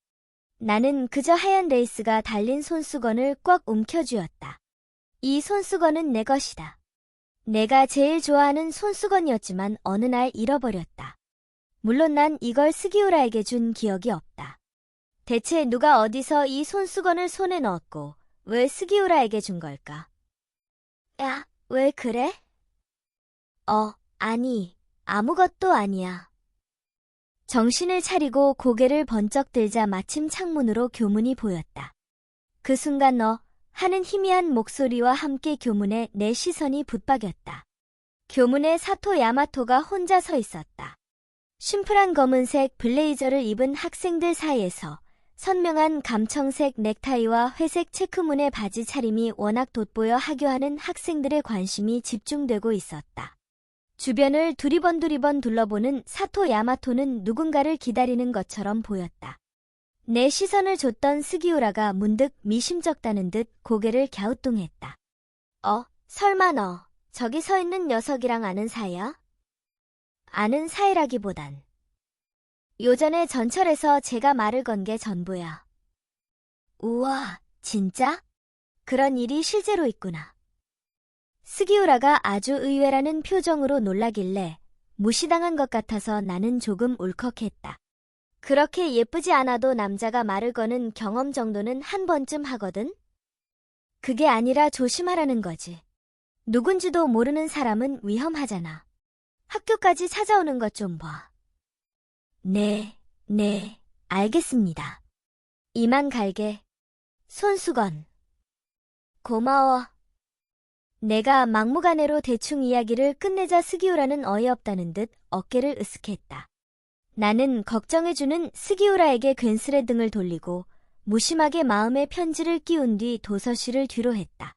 나는 그저 하얀 레이스가 달린 손수건을 꽉 움켜쥐었다. 이 손수건은 내 것이다. 내가 제일 좋아하는 손수건이었지만 어느 날 잃어버렸다. 물론 난 이걸 스기우라에게 준 기억이 없다. 대체 누가 어디서 이 손수건을 손에 넣었고 왜 스기우라에게 준 걸까? 야, 왜 그래? 아니, 아무것도 아니야. 정신을 차리고 고개를 번쩍 들자 마침 창문으로 교문이 보였다. 그 순간 하는 희미한 목소리와 함께 교문에 내 시선이 붙박였다. 교문에 사토 야마토가 혼자 서 있었다. 심플한 검은색 블레이저를 입은 학생들 사이에서 선명한 감청색 넥타이와 회색 체크문의 바지 차림이 워낙 돋보여 하교하는 학생들의 관심이 집중되고 있었다. 주변을 두리번 둘러보는 사토 야마토는 누군가를 기다리는 것처럼 보였다. 내 시선을 줬던 스기우라가 문득 미심쩍다는 듯 고개를 갸우뚱했다. 설마 너 저기 서 있는 녀석이랑 아는 사이야? 아는 사이라기보단 요전에 전철에서 제가 말을 건 게 전부야. 우와, 진짜? 그런 일이 실제로 있구나. 스기우라가 아주 의외라는 표정으로 놀라길래 무시당한 것 같아서 나는 조금 울컥했다. 그렇게 예쁘지 않아도 남자가 말을 거는 경험 정도는 한 번쯤 하거든? 그게 아니라 조심하라는 거지. 누군지도 모르는 사람은 위험하잖아. 학교까지 찾아오는 것 좀 봐. 네, 알겠습니다. 이만 갈게. 손수건. 고마워. 내가 막무가내로 대충 이야기를 끝내자 스기우라는 어이없다는 듯 어깨를 으쓱했다. 나는 걱정해주는 스기우라에게 괜스레 등을 돌리고 무심하게 마음의 편지를 끼운 뒤 도서실을 뒤로 했다.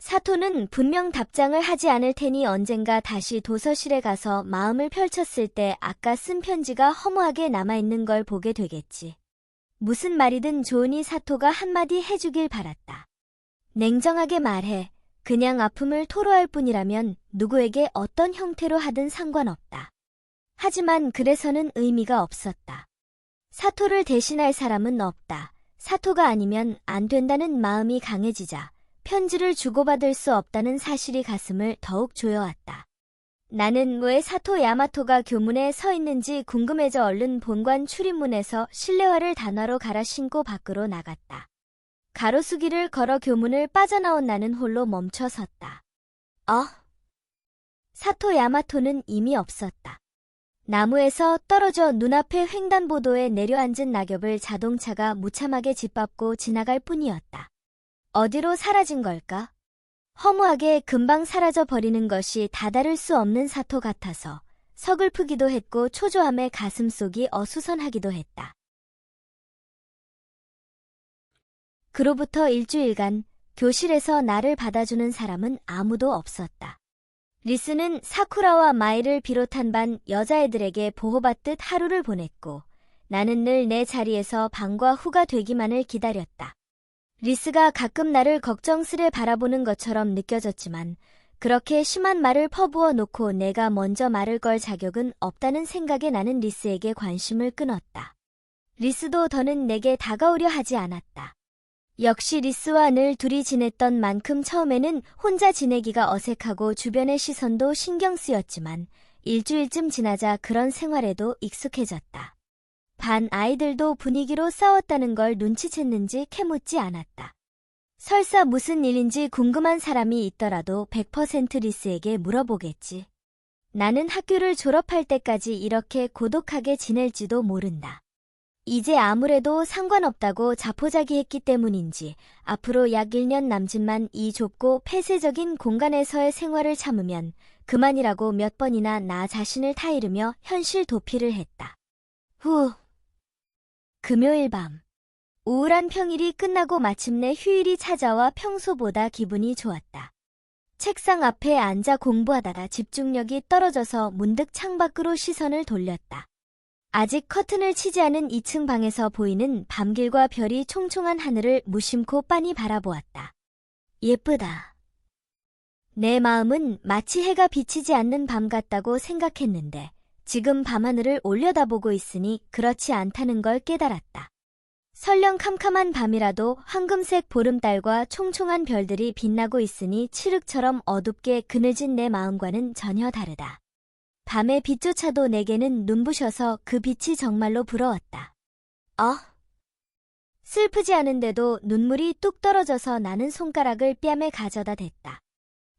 사토는 분명 답장을 하지 않을 테니 언젠가 다시 도서실에 가서 마음을 펼쳤을 때 아까 쓴 편지가 허무하게 남아있는 걸 보게 되겠지. 무슨 말이든 좋으니 사토가 한마디 해주길 바랐다. 냉정하게 말해. 그냥 아픔을 토로할 뿐이라면 누구에게 어떤 형태로 하든 상관없다. 하지만 그래서는 의미가 없었다. 사토를 대신할 사람은 없다. 사토가 아니면 안 된다는 마음이 강해지자 편지를 주고받을 수 없다는 사실이 가슴을 더욱 조여왔다. 나는 왜 사토 야마토가 교문에 서 있는지 궁금해져 얼른 본관 출입문에서 실내화를 단화로 갈아 신고 밖으로 나갔다. 가로수길을 걸어 교문을 빠져나온 나는 홀로 멈춰 섰다. 사토 야마토는 이미 없었다. 나무에서 떨어져 눈앞에 횡단보도에 내려앉은 낙엽을 자동차가 무참하게 짓밟고 지나갈 뿐이었다. 어디로 사라진 걸까? 허무하게 금방 사라져 버리는 것이 다다를 수 없는 사토 같아서 서글프기도 했고 초조함에 가슴속이 어수선하기도 했다. 그로부터 일주일간 교실에서 나를 받아주는 사람은 아무도 없었다. 리스는 사쿠라와 마이를 비롯한 반 여자애들에게 보호받듯 하루를 보냈고 나는 늘 내 자리에서 방과 후가 되기만을 기다렸다. 리스가 가끔 나를 걱정스레 바라보는 것처럼 느껴졌지만 그렇게 심한 말을 퍼부어 놓고 내가 먼저 말을 걸 자격은 없다는 생각에 나는 리스에게 관심을 끊었다. 리스도 더는 내게 다가오려 하지 않았다. 역시 리스와 늘 둘이 지냈던 만큼 처음에는 혼자 지내기가 어색하고 주변의 시선도 신경 쓰였지만 일주일쯤 지나자 그런 생활에도 익숙해졌다. 반 아이들도 분위기로 싸웠다는 걸 눈치챘는지 캐묻지 않았다. 설사 무슨 일인지 궁금한 사람이 있더라도 100% 리스에게 물어보겠지. 나는 학교를 졸업할 때까지 이렇게 고독하게 지낼지도 모른다. 이제 아무래도 상관없다고 자포자기했기 때문인지 앞으로 약 1년 남짓만 이 좁고 폐쇄적인 공간에서의 생활을 참으면 그만이라고 몇 번이나 나 자신을 타이르며 현실 도피를 했다. 금요일 밤. 우울한 평일이 끝나고 마침내 휴일이 찾아와 평소보다 기분이 좋았다. 책상 앞에 앉아 공부하다가 집중력이 떨어져서 문득 창밖으로 시선을 돌렸다. 아직 커튼을 치지 않은 2층 방에서 보이는 밤길과 별이 총총한 하늘을 무심코 빤히 바라보았다. 예쁘다. 내 마음은 마치 해가 비치지 않는 밤 같다고 생각했는데 지금 밤하늘을 올려다보고 있으니 그렇지 않다는 걸 깨달았다. 설령 캄캄한 밤이라도 황금색 보름달과 총총한 별들이 빛나고 있으니 칠흑처럼 어둡게 그늘진 내 마음과는 전혀 다르다. 밤의 빛조차도 내게는 눈부셔서 그 빛이 정말로 부러웠다. 슬프지 않은데도 눈물이 뚝 떨어져서 나는 손가락을 뺨에 가져다 댔다.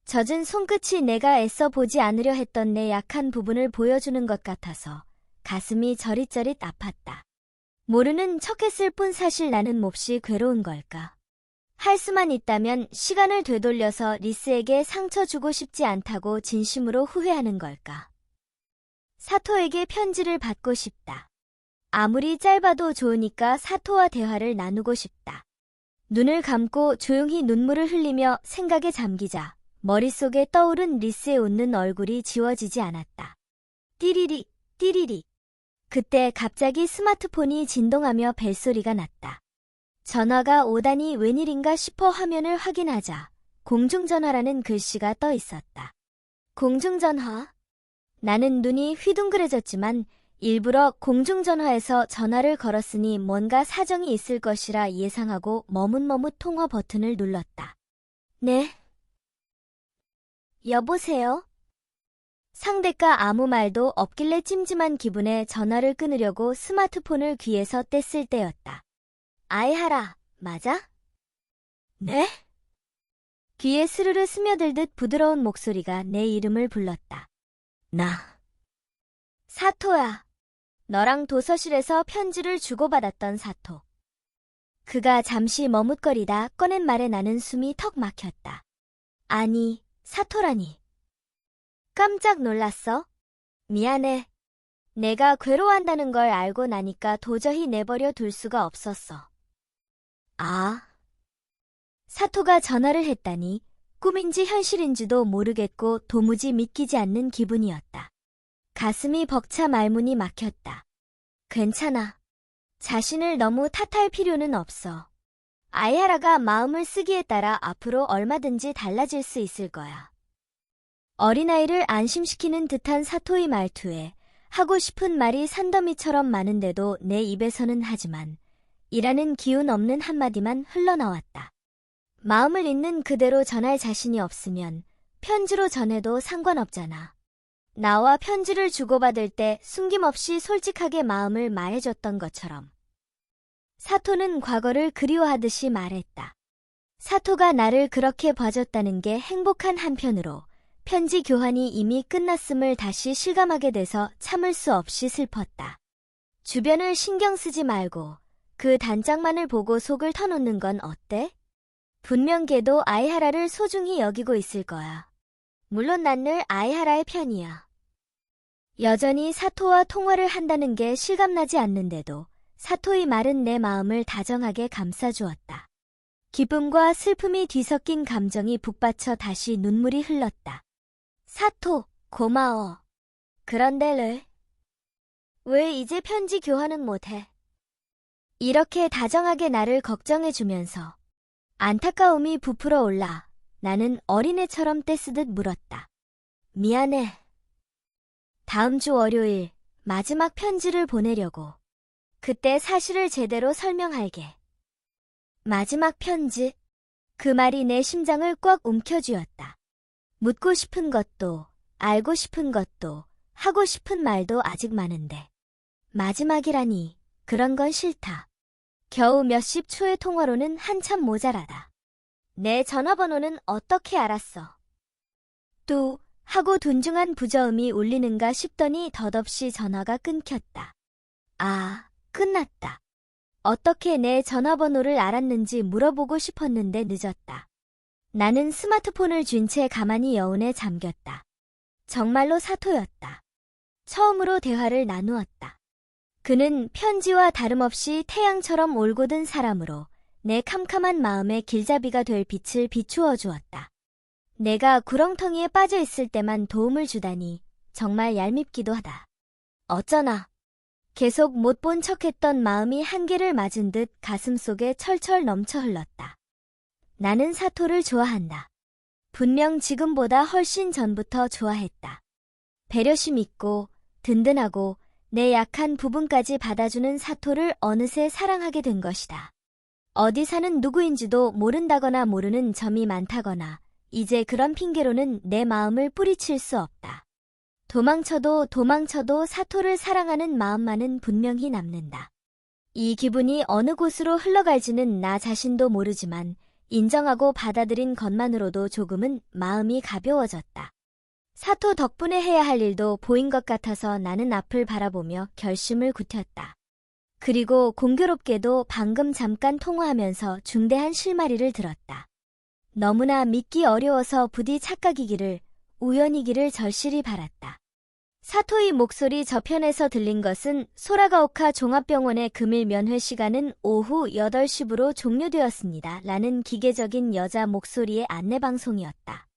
젖은 손끝이 내가 애써 보지 않으려 했던 내 약한 부분을 보여주는 것 같아서 가슴이 저릿저릿 아팠다. 모르는 척했을 뿐 사실 나는 몹시 괴로운 걸까. 할 수만 있다면 시간을 되돌려서 리스에게 상처 주고 싶지 않다고 진심으로 후회하는 걸까. 사토에게 편지를 받고 싶다. 아무리 짧아도 좋으니까 사토와 대화를 나누고 싶다. 눈을 감고 조용히 눈물을 흘리며 생각에 잠기자 머릿속에 떠오른 리스의 웃는 얼굴이 지워지지 않았다. 띠리리, 띠리리. 그때 갑자기 스마트폰이 진동하며 벨소리가 났다. 전화가 오다니 웬일인가 싶어 화면을 확인하자 공중전화라는 글씨가 떠 있었다. 공중전화? 나는 눈이 휘둥그레졌지만 일부러 공중전화에서 전화를 걸었으니 뭔가 사정이 있을 것이라 예상하고 머뭇머뭇 통화 버튼을 눌렀다. 네. 여보세요? 상대가 아무 말도 없길래 찜찜한 기분에 전화를 끊으려고 스마트폰을 귀에서 뗐을 때였다. 아이하라, 맞아? 네? 귀에 스르르 스며들듯 부드러운 목소리가 내 이름을 불렀다. 나. 사토야. 너랑 도서실에서 편지를 주고받았던 사토. 그가 잠시 머뭇거리다 꺼낸 말에 나는 숨이 턱 막혔다. 아니, 사토라니. 깜짝 놀랐어? 미안해. 내가 괴로워한다는 걸 알고 나니까 도저히 내버려 둘 수가 없었어. 아. 사토가 전화를 했다니 꿈인지 현실인지도 모르겠고 도무지 믿기지 않는 기분이었다. 가슴이 벅차 말문이 막혔다. 괜찮아. 자신을 너무 탓할 필요는 없어. 아이하라가 마음을 쓰기에 따라 앞으로 얼마든지 달라질 수 있을 거야. 어린아이를 안심시키는 듯한 사토의 말투에 하고 싶은 말이 산더미처럼 많은데도 내 입에서는 하지만 이라는 기운 없는 한마디만 흘러나왔다. 마음을 있는 그대로 전할 자신이 없으면 편지로 전해도 상관없잖아. 나와 편지를 주고받을 때 숨김없이 솔직하게 마음을 말해줬던 것처럼. 사토는 과거를 그리워하듯이 말했다. 사토가 나를 그렇게 봐줬다는 게 행복한 한편으로 편지 교환이 이미 끝났음을 다시 실감하게 돼서 참을 수 없이 슬펐다. 주변을 신경 쓰지 말고 그 단짝만을 보고 속을 터놓는 건 어때? 분명 걔도 아이하라를 소중히 여기고 있을 거야. 물론 난 늘 아이하라의 편이야. 여전히 사토와 통화를 한다는 게 실감나지 않는데도 사토의 말은 내 마음을 다정하게 감싸주었다. 기쁨과 슬픔이 뒤섞인 감정이 북받쳐 다시 눈물이 흘렀다. 사토, 고마워. 그런데 왜 이제 편지 교환은 못해? 이렇게 다정하게 나를 걱정해주면서 안타까움이 부풀어 올라 나는 어린애처럼 떼쓰듯 물었다. 미안해. 다음 주 월요일 마지막 편지를 보내려고. 그때 사실을 제대로 설명할게. 마지막 편지? 그 말이 내 심장을 꽉 움켜쥐었다. 묻고 싶은 것도, 알고 싶은 것도, 하고 싶은 말도 아직 많은데. 마지막이라니, 그런 건 싫다. 겨우 몇십 초의 통화로는 한참 모자라다. 내 전화번호는 어떻게 알았어? 또 하고 둔중한 부저음이 울리는가 싶더니 덧없이 전화가 끊겼다. 아, 끝났다. 어떻게 내 전화번호를 알았는지 물어보고 싶었는데 늦었다. 나는 스마트폰을 쥔 채 가만히 여운에 잠겼다. 정말로 사토였다. 처음으로 대화를 나누었다. 그는 편지와 다름없이 태양처럼 올곧은 사람으로 내 캄캄한 마음의 길잡이가 될 빛을 비추어 주었다. 내가 구렁텅이에 빠져 있을 때만 도움을 주다니 정말 얄밉기도 하다. 어쩌나 계속 못 본 척했던 마음이 한계를 맞은 듯 가슴속에 철철 넘쳐 흘렀다. 나는 사토를 좋아한다. 분명 지금보다 훨씬 전부터 좋아했다. 배려심 있고 든든하고 내 약한 부분까지 받아주는 사토를 어느새 사랑하게 된 것이다. 어디 사는 누구인지도 모른다거나 모르는 점이 많다거나 이제 그런 핑계로는 내 마음을 뿌리칠 수 없다. 도망쳐도 사토를 사랑하는 마음만은 분명히 남는다. 이 기분이 어느 곳으로 흘러갈지는 나 자신도 모르지만 인정하고 받아들인 것만으로도 조금은 마음이 가벼워졌다. 사토 덕분에 해야 할 일도 보인 것 같아서 나는 앞을 바라보며 결심을 굳혔다. 그리고 공교롭게도 방금 잠깐 통화하면서 중대한 실마리를 들었다. 너무나 믿기 어려워서 부디 착각이기를, 우연이기를 절실히 바랐다. 사토의 목소리 저편에서 들린 것은 소라가오카 종합병원의 금일 면회 시간은 오후 8시부로 종료되었습니다. 라는 기계적인 여자 목소리의 안내방송이었다.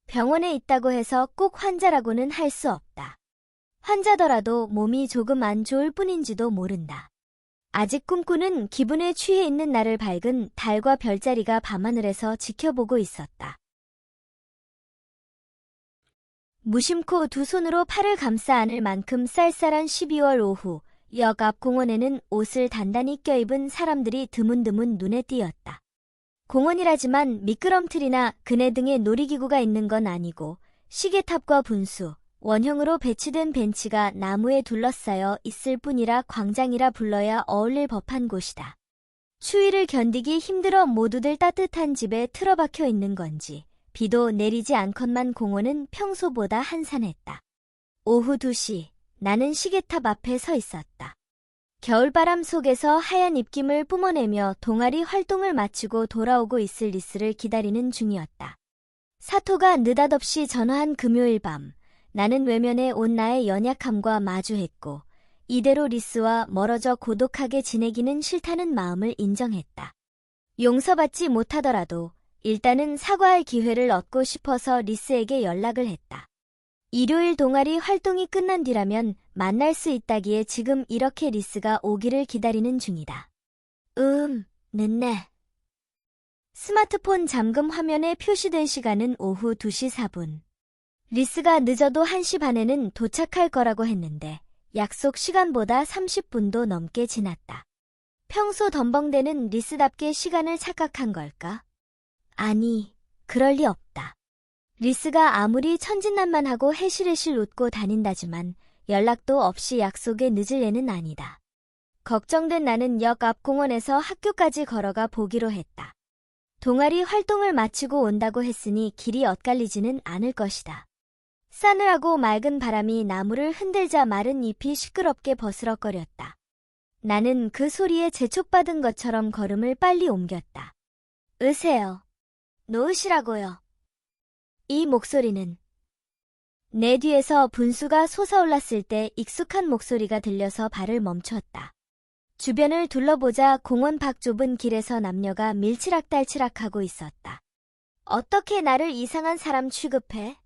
병원에 있다고 해서 꼭 환자라고는 할 수 없다. 환자더라도 몸이 조금 안 좋을 뿐인지도 모른다. 아직 꿈꾸는 기분에 취해 있는 나를 밝은 달과 별자리가 밤하늘에서 지켜보고 있었다. 무심코 두 손으로 팔을 감싸 안을 만큼 쌀쌀한 12월 오후, 역 앞 공원에는 옷을 단단히 껴입은 사람들이 드문드문 눈에 띄었다. 공원이라지만 미끄럼틀이나 그네 등의 놀이기구가 있는 건 아니고 시계탑과 분수, 원형으로 배치된 벤치가 나무에 둘러싸여 있을 뿐이라 광장이라 불러야 어울릴 법한 곳이다. 추위를 견디기 힘들어 모두들 따뜻한 집에 틀어박혀 있는 건지 비도 내리지 않건만 공원은 평소보다 한산했다. 오후 2시, 나는 시계탑 앞에 서 있었다. 겨울바람 속에서 하얀 입김을 뿜어내며 동아리 활동을 마치고 돌아오고 있을 리스를 기다리는 중이었다. 사토가 느닷없이 전화한 금요일 밤, 나는 외면에 온 나의 연약함과 마주했고 이대로 리스와 멀어져 고독하게 지내기는 싫다는 마음을 인정했다. 용서받지 못하더라도 일단은 사과할 기회를 얻고 싶어서 리스에게 연락을 했다. 일요일 동아리 활동이 끝난 뒤라면 만날 수 있다기에 지금 이렇게 리스가 오기를 기다리는 중이다. 늦네. 스마트폰 잠금 화면에 표시된 시간은 오후 2시 4분. 리스가 늦어도 1시 반에는 도착할 거라고 했는데 약속 시간보다 30분도 넘게 지났다. 평소 덤벙대는 리스답게 시간을 착각한 걸까? 아니, 그럴 리 없다. 리스가 아무리 천진난만하고 해실해실 웃고 다닌다지만 연락도 없이 약속에 늦을 애는 아니다. 걱정된 나는 역 앞 공원에서 학교까지 걸어가 보기로 했다. 동아리 활동을 마치고 온다고 했으니 길이 엇갈리지는 않을 것이다. 싸늘하고 맑은 바람이 나무를 흔들자 마른 잎이 시끄럽게 버스럭거렸다. 나는 그 소리에 재촉받은 것처럼 걸음을 빨리 옮겼다. 으세요. 놓으시라고요. 이 목소리는 내 뒤에서 분수가 솟아올랐을 때 익숙한 목소리가 들려서 발을 멈췄다. 주변을 둘러보자 공원 밖 좁은 길에서 남녀가 밀치락달치락하고 있었다. 어떻게 나를 이상한 사람 취급해?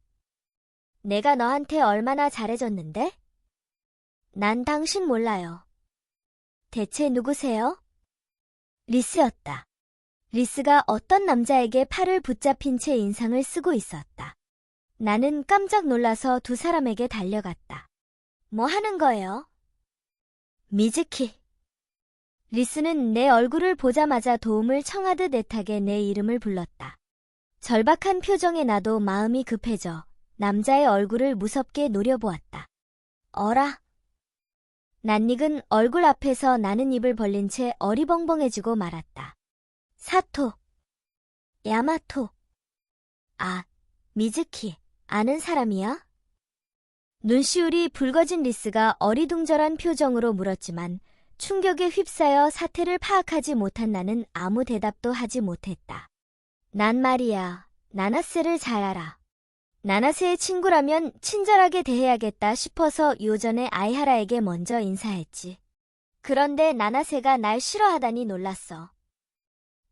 내가 너한테 얼마나 잘해줬는데? 난 당신 몰라요. 대체 누구세요? 리스였다. 리스가 어떤 남자에게 팔을 붙잡힌 채 인상을 쓰고 있었다. 나는 깜짝 놀라서 두 사람에게 달려갔다. 뭐 하는 거예요? 미즈키. 리스는 내 얼굴을 보자마자 도움을 청하듯 애타게 내 이름을 불렀다. 절박한 표정에 나도 마음이 급해져 남자의 얼굴을 무섭게 노려보았다. 어라. 낯익은 얼굴 앞에서 나는 입을 벌린 채 어리벙벙해지고 말았다. 사토. 야마토. 아, 미즈키. 아는 사람이야? 눈시울이 붉어진 리스가 어리둥절한 표정으로 물었지만 충격에 휩싸여 사태를 파악하지 못한 나는 아무 대답도 하지 못했다. 난 말이야, 나나세를 잘 알아. 나나세의 친구라면 친절하게 대해야겠다 싶어서 요전에 아이하라에게 먼저 인사했지. 그런데 나나세가 날 싫어하다니 놀랐어.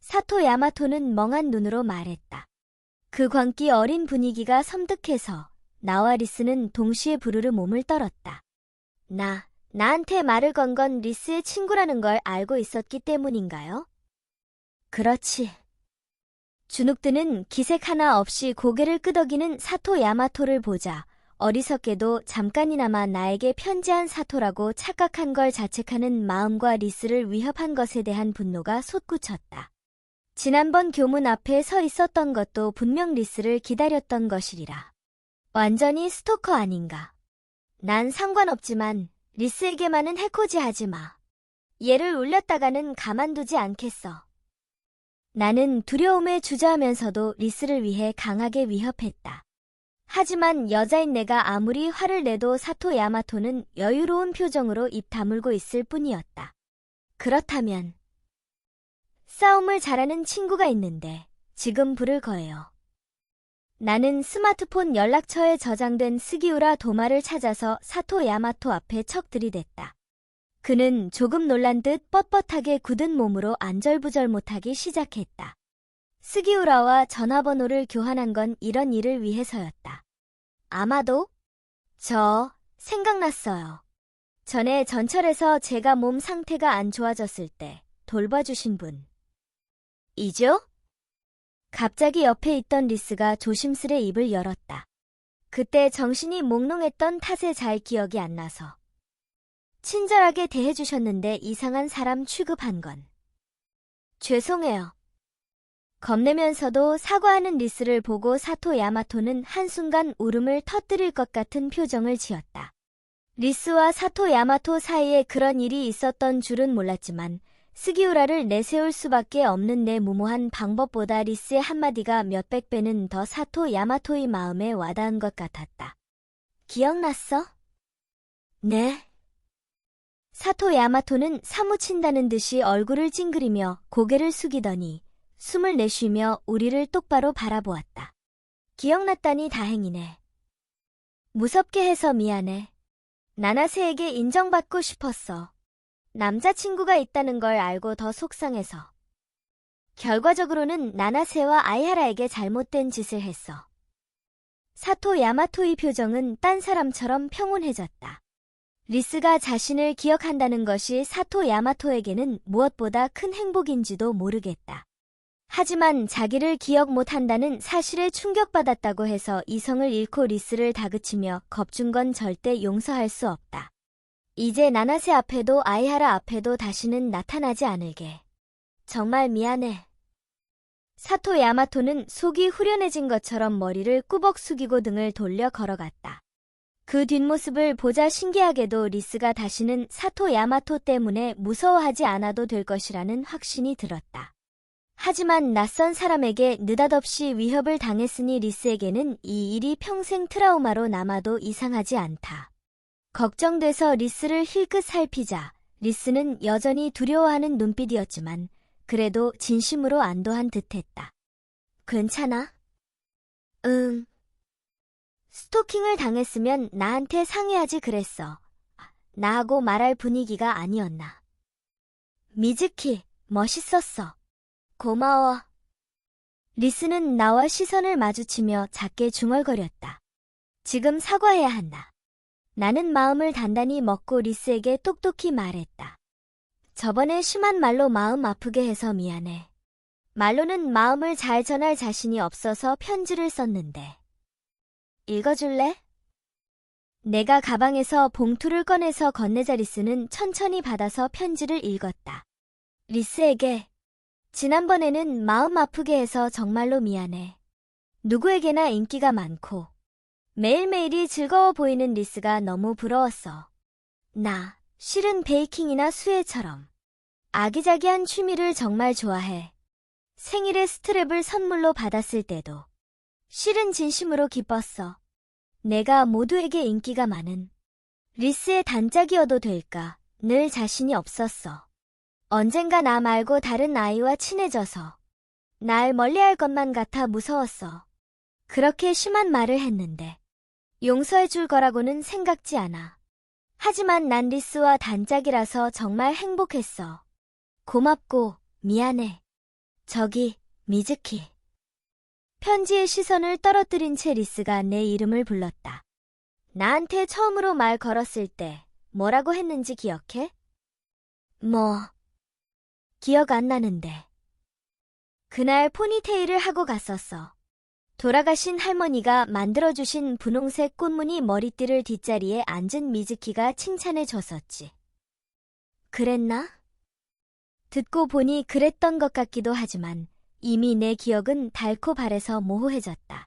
사토 야마토는 멍한 눈으로 말했다. 그 광기 어린 분위기가 섬뜩해서 나와 리스는 동시에 부르르 몸을 떨었다. 나한테 말을 건 건 리스의 친구라는 걸 알고 있었기 때문인가요? 그렇지. 주눅드는 기색 하나 없이 고개를 끄덕이는 사토 야마토를 보자 어리석게도 잠깐이나마 나에게 편지한 사토라고 착각한 걸 자책하는 마음과 리스를 위협한 것에 대한 분노가 솟구쳤다. 지난번 교문 앞에 서 있었던 것도 분명 리스를 기다렸던 것이리라. 완전히 스토커 아닌가. 난 상관없지만 리스에게만은 해코지 하지 마. 얘를 울렸다가는 가만두지 않겠어. 나는 두려움에 주저하면서도 리스를 위해 강하게 위협했다. 하지만 여자인 내가 아무리 화를 내도 사토 야마토는 여유로운 표정으로 입 다물고 있을 뿐이었다. 그렇다면 싸움을 잘하는 친구가 있는데 지금 부를 거예요. 나는 스마트폰 연락처에 저장된 스기우라 도마를 찾아서 사토 야마토 앞에 척 들이댔다. 그는 조금 놀란 듯 뻣뻣하게 굳은 몸으로 안절부절 못하기 시작했다. 스기우라와 전화번호를 교환한 건 이런 일을 위해서였다. 아마도? 생각났어요. 전에 전철에서 제가 몸 상태가 안 좋아졌을 때 돌봐주신 분. 이죠? 갑자기 옆에 있던 리스가 조심스레 입을 열었다. 그때 정신이 몽롱했던 탓에 잘 기억이 안 나서. 친절하게 대해주셨는데 이상한 사람 취급한 건. 죄송해요. 겁내면서도 사과하는 리스를 보고 사토 야마토는 한순간 울음을 터뜨릴 것 같은 표정을 지었다. 리스와 사토 야마토 사이에 그런 일이 있었던 줄은 몰랐지만 스기우라를 내세울 수밖에 없는 내 무모한 방법보다 리스의 한마디가 몇백 배는 더 사토 야마토의 마음에 와닿은 것 같았다. 기억났어? 네. 사토 야마토는 사무친다는 듯이 얼굴을 찡그리며 고개를 숙이더니 숨을 내쉬며 우리를 똑바로 바라보았다. 기억났다니 다행이네. 무섭게 해서 미안해. 나나세에게 인정받고 싶었어. 남자친구가 있다는 걸 알고 더 속상해서. 결과적으로는 나나세와 아이하라에게 잘못된 짓을 했어. 사토 야마토의 표정은 딴 사람처럼 평온해졌다. 리스가 자신을 기억한다는 것이 사토 야마토에게는 무엇보다 큰 행복인지도 모르겠다. 하지만 자기를 기억 못한다는 사실에 충격받았다고 해서 이성을 잃고 리스를 다그치며 겁준 건 절대 용서할 수 없다. 이제 나나세 앞에도 아이하라 앞에도 다시는 나타나지 않을게. 정말 미안해. 사토 야마토는 속이 후련해진 것처럼 머리를 꾸벅 숙이고 등을 돌려 걸어갔다. 그 뒷모습을 보자 신기하게도 리스가 다시는 사토 야마토 때문에 무서워하지 않아도 될 것이라는 확신이 들었다. 하지만 낯선 사람에게 느닷없이 위협을 당했으니 리스에게는 이 일이 평생 트라우마로 남아도 이상하지 않다. 걱정돼서 리스를 힐끗 살피자 리스는 여전히 두려워하는 눈빛이었지만 그래도 진심으로 안도한 듯했다. 괜찮아? 응. 스토킹을 당했으면 나한테 상의하지 그랬어. 나하고 말할 분위기가 아니었나. 미즈키, 멋있었어. 고마워. 리스는 나와 시선을 마주치며 작게 중얼거렸다. 지금 사과해야 한다. 나는 마음을 단단히 먹고 리스에게 똑똑히 말했다. 저번에 심한 말로 마음 아프게 해서 미안해. 말로는 마음을 잘 전할 자신이 없어서 편지를 썼는데. 읽어줄래? 내가 가방에서 봉투를 꺼내서 건네자 리스는 천천히 받아서 편지를 읽었다. 리스에게 지난번에는 마음 아프게 해서 정말로 미안해. 누구에게나 인기가 많고 매일매일이 즐거워 보이는 리스가 너무 부러웠어. 나 실은 베이킹이나 수혜처럼 아기자기한 취미를 정말 좋아해. 생일에 스트랩을 선물로 받았을 때도 실은 진심으로 기뻤어. 내가 모두에게 인기가 많은 리스의 단짝이어도 될까 늘 자신이 없었어. 언젠가 나 말고 다른 아이와 친해져서 날 멀리할 것만 같아 무서웠어. 그렇게 심한 말을 했는데 용서해 줄 거라고는 생각지 않아. 하지만 난 리스와 단짝이라서 정말 행복했어. 고맙고 미안해. 저기 미즈키. 편지의 시선을 떨어뜨린 채 리스가 내 이름을 불렀다. 나한테 처음으로 말 걸었을 때 뭐라고 했는지 기억해? 기억 안 나는데. 그날 포니테일을 하고 갔었어. 돌아가신 할머니가 만들어주신 분홍색 꽃무늬 머리띠를 뒷자리에 앉은 미즈키가 칭찬해줬었지. 그랬나? 듣고 보니 그랬던 것 같기도 하지만 이미 내 기억은 닳고 바래서 모호해졌다.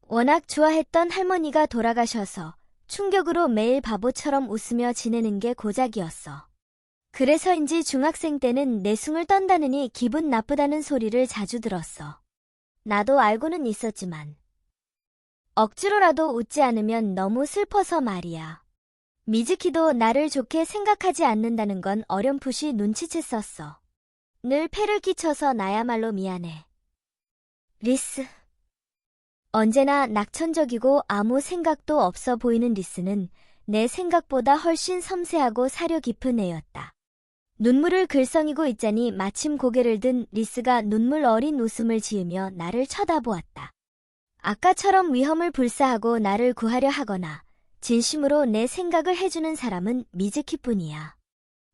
워낙 좋아했던 할머니가 돌아가셔서 충격으로 매일 바보처럼 웃으며 지내는 게 고작이었어. 그래서인지 중학생 때는 내숭을 떤다느니 기분 나쁘다는 소리를 자주 들었어. 나도 알고는 있었지만 억지로라도 웃지 않으면 너무 슬퍼서 말이야. 미즈키도 나를 좋게 생각하지 않는다는 건 어렴풋이 눈치챘었어. 늘 폐를 끼쳐서 나야말로 미안해. 리스. 언제나 낙천적이고 아무 생각도 없어 보이는 리스는 내 생각보다 훨씬 섬세하고 사려 깊은 애였다. 눈물을 글썽이고 있자니 마침 고개를 든 리스가 눈물 어린 웃음을 지으며 나를 쳐다보았다. 아까처럼 위험을 불사하고 나를 구하려 하거나 진심으로 내 생각을 해주는 사람은 미즈키뿐이야.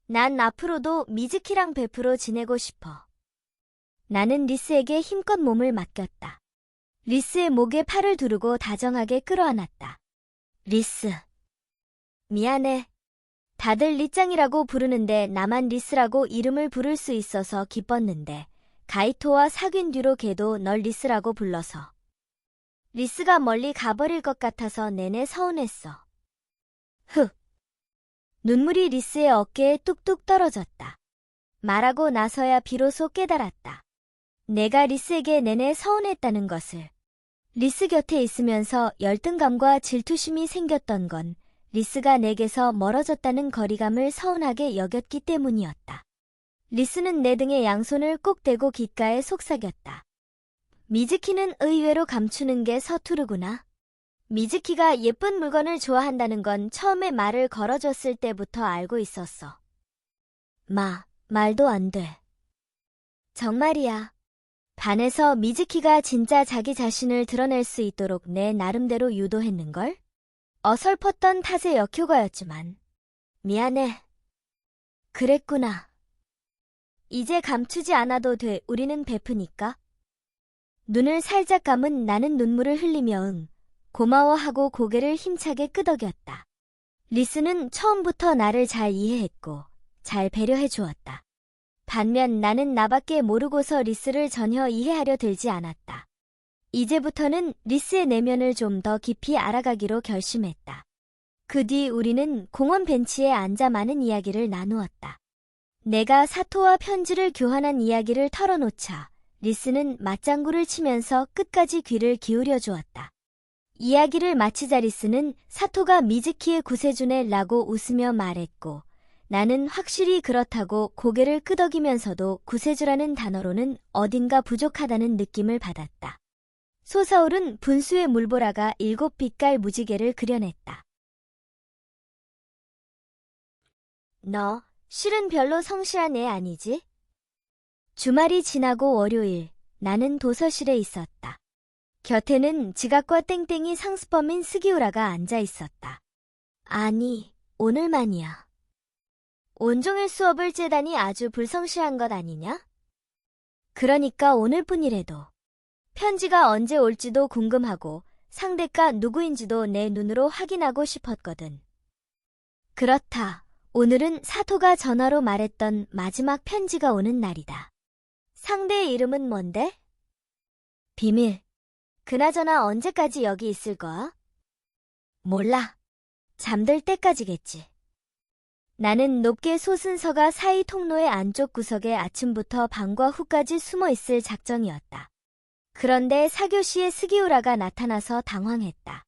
난 앞으로도 미즈키랑 베프로 지내고 싶어. 나는 리스에게 힘껏 몸을 맡겼다. 리스의 목에 팔을 두르고 다정하게 끌어안았다. 리스. 미안해. 다들 리짱이라고 부르는데 나만 리스라고 이름을 부를 수 있어서 기뻤는데 가이토와 사귄 뒤로 걔도 널 리스라고 불러서. 리스가 멀리 가버릴 것 같아서 내내 서운했어. 흑. 눈물이 리스의 어깨에 뚝뚝 떨어졌다. 말하고 나서야 비로소 깨달았다. 내가 리스에게 내내 서운했다는 것을. 리스 곁에 있으면서 열등감과 질투심이 생겼던 건 리스가 내게서 멀어졌다는 거리감을 서운하게 여겼기 때문이었다. 리스는 내 등에 양손을 꼭 대고 귓가에 속삭였다. 미즈키는 의외로 감추는 게 서투르구나. 미즈키가 예쁜 물건을 좋아한다는 건 처음에 말을 걸어줬을 때부터 알고 있었어. 말도 안 돼. 정말이야. 반에서 미즈키가 진짜 자기 자신을 드러낼 수 있도록 내 나름대로 유도했는걸? 어설펐던 탓의 역효과였지만. 미안해. 그랬구나. 이제 감추지 않아도 돼. 우리는 베프니까. 눈을 살짝 감은 나는 눈물을 흘리며 응, 고마워하고 고개를 힘차게 끄덕였다. 리스는 처음부터 나를 잘 이해했고 잘 배려해 주었다. 반면 나는 나밖에 모르고서 리스를 전혀 이해하려 들지 않았다. 이제부터는 리스의 내면을 좀 더 깊이 알아가기로 결심했다. 그 뒤 우리는 공원 벤치에 앉아 많은 이야기를 나누었다. 내가 사토와 편지를 교환한 이야기를 털어놓자 리스는 맞장구를 치면서 끝까지 귀를 기울여 주었다. 이야기를 마치자 리스는 사토가 미즈키의 구세주네 라고 웃으며 말했고 나는 확실히 그렇다고 고개를 끄덕이면서도 구세주라는 단어로는 어딘가 부족하다는 느낌을 받았다. 솟아오른 분수의 물보라가 7빛깔 무지개를 그려냈다. 너 실은 별로 성실한 애 아니지? 주말이 지나고 월요일, 나는 도서실에 있었다. 곁에는 지각과 땡땡이 상수범인 스기우라가 앉아 있었다. 아니, 오늘만이야. 온종일 수업을 째다니 아주 불성실한 것 아니냐? 그러니까 오늘뿐이라도. 편지가 언제 올지도 궁금하고 상대가 누구인지도 내 눈으로 확인하고 싶었거든. 그렇다. 오늘은 사토가 전화로 말했던 마지막 편지가 오는 날이다. 상대의 이름은 뭔데? 비밀. 그나저나 언제까지 여기 있을 거야? 몰라. 잠들 때까지겠지. 나는 높게 솟은 서가 사이 통로의 안쪽 구석에 아침부터 방과 후까지 숨어 있을 작정이었다. 그런데 사교시의 스기우라가 나타나서 당황했다.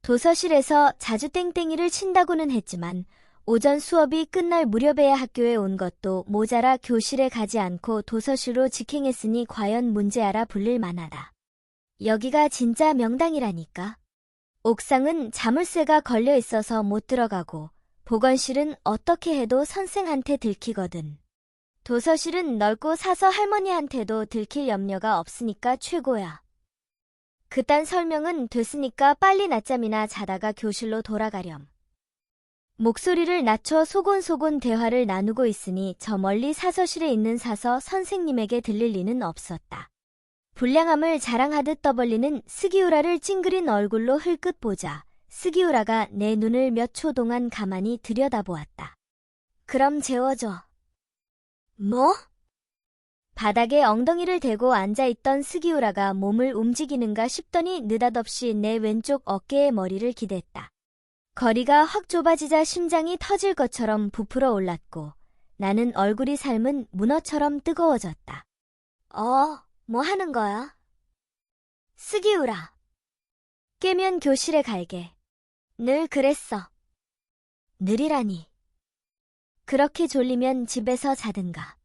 도서실에서 자주 땡땡이를 친다고는 했지만 오전 수업이 끝날 무렵에야 학교에 온 것도 모자라 교실에 가지 않고 도서실로 직행했으니 과연 문제아라 불릴 만하다. 여기가 진짜 명당이라니까. 옥상은 자물쇠가 걸려 있어서 못 들어가고 보건실은 어떻게 해도 선생한테 들키거든. 도서실은 넓고 사서 할머니한테도 들킬 염려가 없으니까 최고야. 그딴 설명은 됐으니까 빨리 낮잠이나 자다가 교실로 돌아가렴. 목소리를 낮춰 소곤소곤 대화를 나누고 있으니 저 멀리 사서실에 있는 사서 선생님에게 들릴 리는 없었다. 불량함을 자랑하듯 떠벌리는 스기우라를 찡그린 얼굴로 흘끗 보자 스기우라가 내 눈을 몇 초 동안 가만히 들여다보았다. 그럼 재워줘. 뭐? 바닥에 엉덩이를 대고 앉아있던 스기우라가 몸을 움직이는가 싶더니 느닷없이 내 왼쪽 어깨에 머리를 기댔다. 거리가 확 좁아지자 심장이 터질 것처럼 부풀어 올랐고 나는 얼굴이 삶은 문어처럼 뜨거워졌다. 뭐 하는 거야? 스기우라. 깨면 교실에 갈게. 늘 그랬어. 늘이라니. 그렇게 졸리면 집에서 자든가.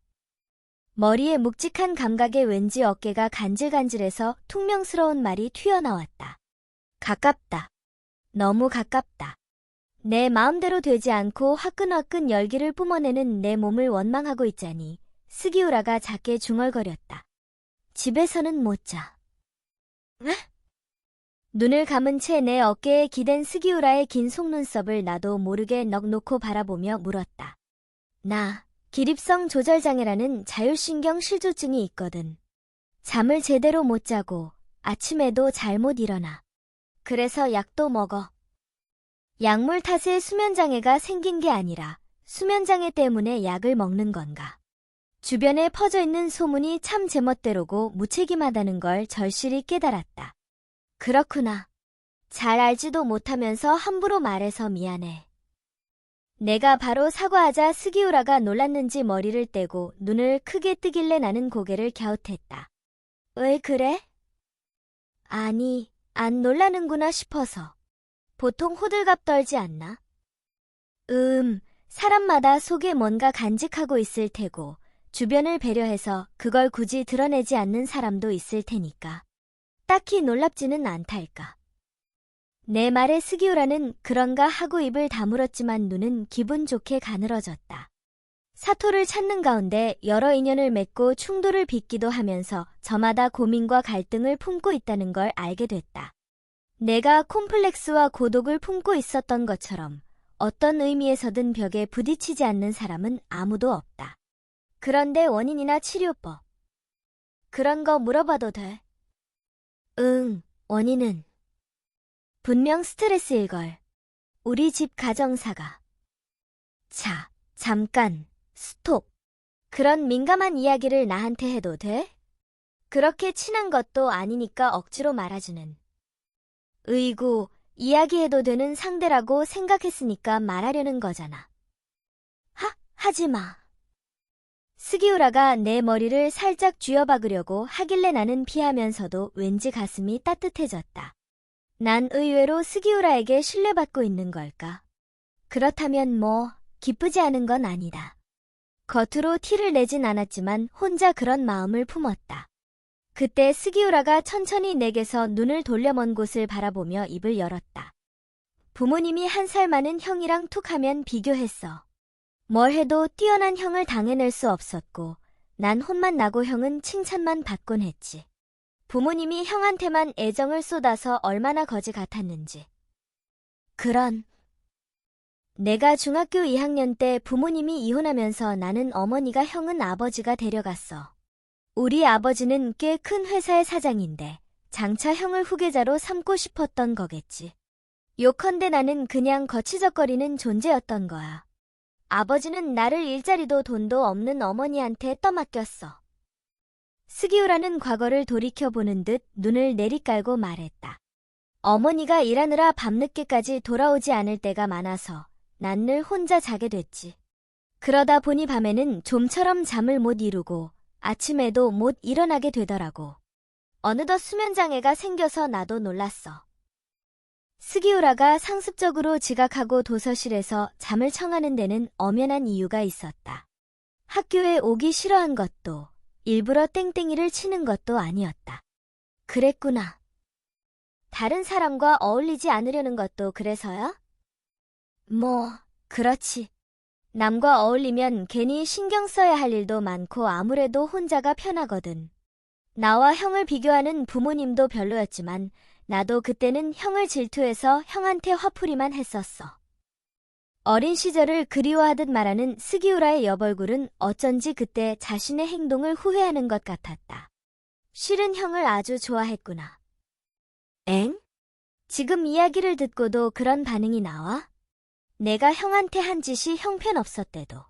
머리에 묵직한 감각에 왠지 어깨가 간질간질해서 퉁명스러운 말이 튀어나왔다. 가깝다. 너무 가깝다. 내 마음대로 되지 않고 화끈화끈 열기를 뿜어내는 내 몸을 원망하고 있자니 스기우라가 작게 중얼거렸다. 집에서는 못 자. 응? 눈을 감은 채 내 어깨에 기댄 스기우라의 긴 속눈썹을 나도 모르게 넋 놓고 바라보며 물었다. 나 기립성 조절장애라는 자율신경 실조증이 있거든. 잠을 제대로 못 자고 아침에도 잘 못 일어나. 그래서 약도 먹어. 약물 탓에 수면장애가 생긴 게 아니라 수면장애 때문에 약을 먹는 건가. 주변에 퍼져 있는 소문이 참 제멋대로고 무책임하다는 걸 절실히 깨달았다. 그렇구나. 잘 알지도 못하면서 함부로 말해서 미안해. 내가 바로 사과하자 스기우라가 놀랐는지 머리를 떼고 눈을 크게 뜨길래 나는 고개를 갸웃했다. 왜 그래? 아니, 안 놀라는구나 싶어서. 보통 호들갑 떨지 않나? 사람마다 속에 뭔가 간직하고 있을 테고 주변을 배려해서 그걸 굳이 드러내지 않는 사람도 있을 테니까. 딱히 놀랍지는 않달까. 내 말에 스기우라는 그런가 하고 입을 다물었지만 눈은 기분 좋게 가늘어졌다. 사토를 찾는 가운데 여러 인연을 맺고 충돌을 빚기도 하면서 저마다 고민과 갈등을 품고 있다는 걸 알게 됐다. 내가 콤플렉스와 고독을 품고 있었던 것처럼 어떤 의미에서든 벽에 부딪히지 않는 사람은 아무도 없다. 그런데 원인이나 치료법. 그런 거 물어봐도 돼? 원인은 분명 스트레스일걸. 우리 집 가정사가. 자, 잠깐, 스톱. 그런 민감한 이야기를 나한테 해도 돼? 그렇게 친한 것도 아니니까 억지로 말아주는. 으이구, 이야기해도 되는 상대라고 생각했으니까 말하려는 거잖아. 하지 마. 스기우라가 내 머리를 살짝 쥐어박으려고 하길래 나는 피하면서도 왠지 가슴이 따뜻해졌다. 난 의외로 스기우라에게 신뢰받고 있는 걸까? 그렇다면 기쁘지 않은 건 아니다. 겉으로 티를 내진 않았지만 혼자 그런 마음을 품었다. 그때 스기우라가 천천히 내게서 눈을 돌려 먼 곳을 바라보며 입을 열었다. 부모님이 1살 많은 형이랑 툭 하면 비교했어. 뭘 해도 뛰어난 형을 당해낼 수 없었고 난 혼만 나고 형은 칭찬만 받곤 했지. 부모님이 형한테만 애정을 쏟아서 얼마나 거지 같았는지. 내가 중학교 2학년 때 부모님이 이혼하면서 나는 어머니가 형은 아버지가 데려갔어. 우리 아버지는 꽤 큰 회사의 사장인데 장차 형을 후계자로 삼고 싶었던 거겠지. 요컨대 나는 그냥 거치적거리는 존재였던 거야. 아버지는 나를 일자리도 돈도 없는 어머니한테 떠맡겼어. 스기우라는 과거를 돌이켜보는 듯 눈을 내리깔고 말했다. 어머니가 일하느라 밤늦게까지 돌아오지 않을 때가 많아서 난 늘 혼자 자게 됐지. 그러다 보니 밤에는 좀처럼 잠을 못 이루고 아침에도 못 일어나게 되더라고. 어느덧 수면장애가 생겨서 나도 놀랐어. 스기우라가 상습적으로 지각하고 도서실에서 잠을 청하는 데는 엄연한 이유가 있었다. 학교에 오기 싫어한 것도 일부러 땡땡이를 치는 것도 아니었다. 그랬구나. 다른 사람과 어울리지 않으려는 것도 그래서야? 그렇지. 남과 어울리면 괜히 신경 써야 할 일도 많고 아무래도 혼자가 편하거든. 나와 형을 비교하는 부모님도 별로였지만 나도 그때는 형을 질투해서 형한테 화풀이만 했었어. 어린 시절을 그리워하듯 말하는 스기우라의 옆얼굴은 어쩐지 그때 자신의 행동을 후회하는 것 같았다. 실은 형을 아주 좋아했구나. 엥? 지금 이야기를 듣고도 그런 반응이 나와? 내가 형한테 한 짓이 형편없었대도.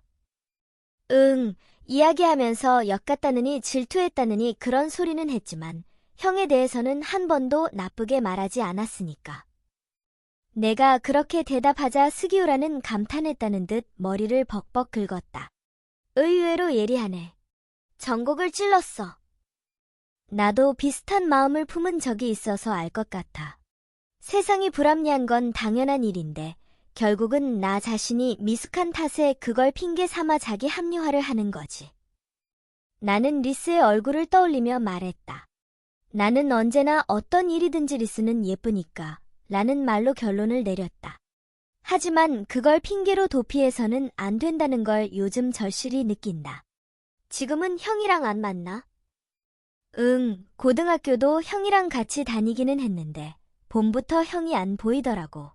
이야기하면서 엿같다느니 질투했다느니 그런 소리는 했지만 형에 대해서는 한 번도 나쁘게 말하지 않았으니까. 내가 그렇게 대답하자 스기우라는 감탄했다는 듯 머리를 벅벅 긁었다. 의외로 예리하네. 전곡을 찔렀어. 나도 비슷한 마음을 품은 적이 있어서 알 것 같아. 세상이 불합리한 건 당연한 일인데 결국은 나 자신이 미숙한 탓에 그걸 핑계 삼아 자기 합리화를 하는 거지. 나는 리스의 얼굴을 떠올리며 말했다. 나는 언제나 어떤 일이든지 리스는 예쁘니까 라는 말로 결론을 내렸다. 하지만 그걸 핑계로 도피해서는 안 된다는 걸 요즘 절실히 느낀다. 지금은 형이랑 안 만나? 응, 고등학교도 형이랑 같이 다니기는 했는데 봄부터 형이 안 보이더라고.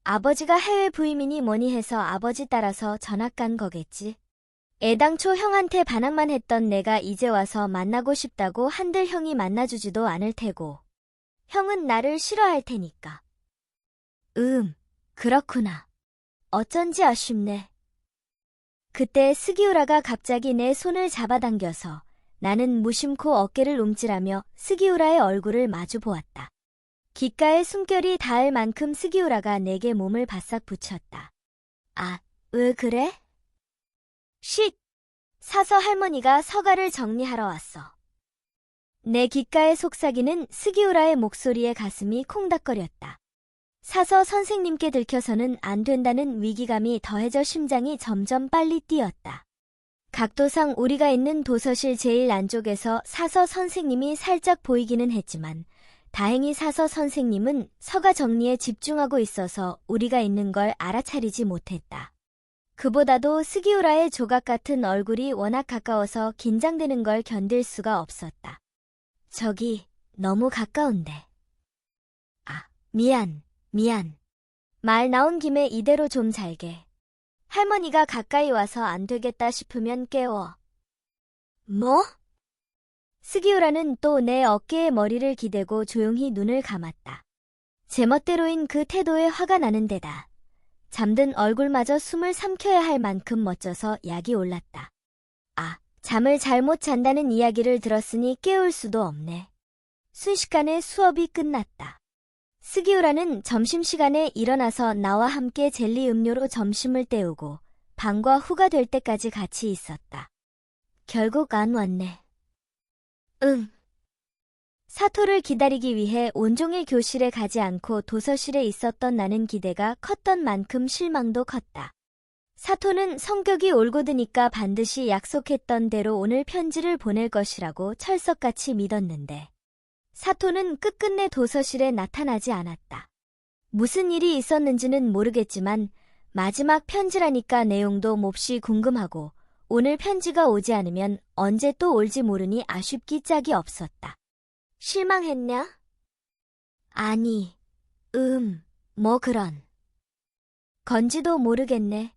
아버지가 해외 부임이니 뭐니 해서 아버지 따라서 전학 간 거겠지. 애당초 형한테 반항만 했던 내가 이제 와서 만나고 싶다고 한들 형이 만나주지도 않을 테고. 형은 나를 싫어할 테니까. 그렇구나. 어쩐지 아쉽네. 그때 스기우라가 갑자기 내 손을 잡아당겨서 나는 무심코 어깨를 움찔하며 스기우라의 얼굴을 마주 보았다. 귓가에 숨결이 닿을 만큼 스기우라가 내게 몸을 바싹 붙였다. 아, 왜 그래? 쉿! 사서 할머니가 서가를 정리하러 왔어. 내 귓가의 속삭이는 스기우라의 목소리에 가슴이 콩닥거렸다. 사서 선생님께 들켜서는 안 된다는 위기감이 더해져 심장이 점점 빨리 뛰었다. 각도상 우리가 있는 도서실 제일 안쪽에서 사서 선생님이 살짝 보이기는 했지만 다행히 사서 선생님은 서가 정리에 집중하고 있어서 우리가 있는 걸 알아차리지 못했다. 그보다도 스기우라의 조각 같은 얼굴이 워낙 가까워서 긴장되는 걸 견딜 수가 없었다. 저기, 너무 가까운데. 아, 미안. 말 나온 김에 이대로 좀 잘게. 할머니가 가까이 와서 안 되겠다 싶으면 깨워. 뭐? 스기우라는 또 내 어깨에 머리를 기대고 조용히 눈을 감았다. 제멋대로인 그 태도에 화가 나는 데다 잠든 얼굴마저 숨을 삼켜야 할 만큼 멋져서 약이 올랐다. 아, 잠을 잘못 잔다는 이야기를 들었으니 깨울 수도 없네. 순식간에 수업이 끝났다. 스기우라는 점심시간에 일어나서 나와 함께 젤리 음료로 점심을 때우고 방과 후가 될 때까지 같이 있었다. 결국 안 왔네. 응. 사토를 기다리기 위해 온종일 교실에 가지 않고 도서실에 있었던 나는 기대가 컸던 만큼 실망도 컸다. 사토는 성격이 올곧으니까 반드시 약속했던 대로 오늘 편지를 보낼 것이라고 철석같이 믿었는데 사토는 끝끝내 도서실에 나타나지 않았다. 무슨 일이 있었는지는 모르겠지만 마지막 편지라니까 내용도 몹시 궁금하고 오늘 편지가 오지 않으면 언제 또 올지 모르니 아쉽기 짝이 없었다. 실망했냐? 아니, 뭐 그런. 건지도 모르겠네.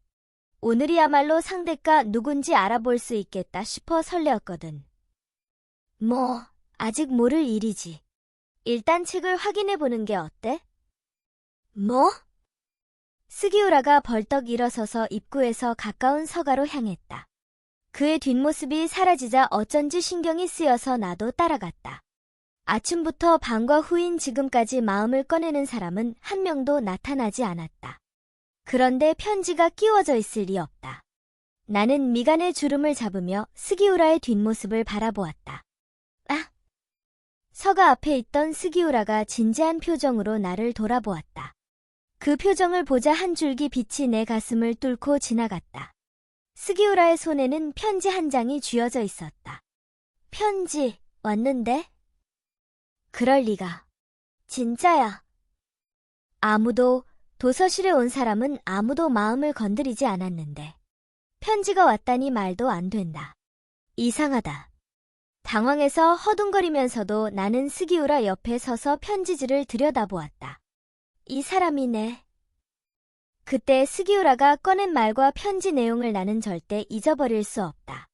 오늘이야말로 상대가 누군지 알아볼 수 있겠다 싶어 설레었거든. 뭐, 아직 모를 일이지. 일단 책을 확인해보는 게 어때? 뭐? 스기우라가 벌떡 일어서서 입구에서 가까운 서가로 향했다. 그의 뒷모습이 사라지자 어쩐지 신경이 쓰여서 나도 따라갔다. 아침부터 방과 후인 지금까지 마음을 꺼내는 사람은 한 명도 나타나지 않았다. 그런데 편지가 끼워져 있을 리 없다. 나는 미간의 주름을 잡으며 스기우라의 뒷모습을 바라보았다. 아! 서가 앞에 있던 스기우라가 진지한 표정으로 나를 돌아보았다. 그 표정을 보자 한 줄기 빛이 내 가슴을 뚫고 지나갔다. 스기우라의 손에는 편지 한 장이 쥐어져 있었다. 편지 왔는데? 그럴 리가. 진짜야. 도서실에 온 사람은 아무도 마음을 건드리지 않았는데 편지가 왔다니 말도 안 된다. 이상하다. 당황해서 허둥거리면서도 나는 스기우라 옆에 서서 편지지를 들여다보았다. 이 사람이네. 그때 스기우라가 꺼낸 말과 편지 내용을 나는 절대 잊어버릴 수 없다.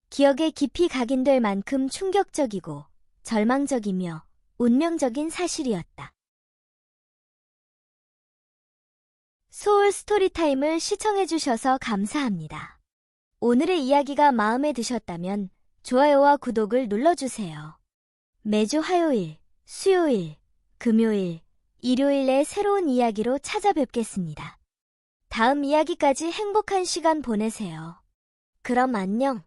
기억에 깊이 각인될 만큼 충격적이고 절망적이며 운명적인 사실이었다. 소울 스토리타임을 시청해주셔서 감사합니다. 오늘의 이야기가 마음에 드셨다면 좋아요와 구독을 눌러주세요. 매주 화요일, 수요일, 금요일, 일요일에 새로운 이야기로 찾아뵙겠습니다. 다음 이야기까지 행복한 시간 보내세요. 그럼 안녕.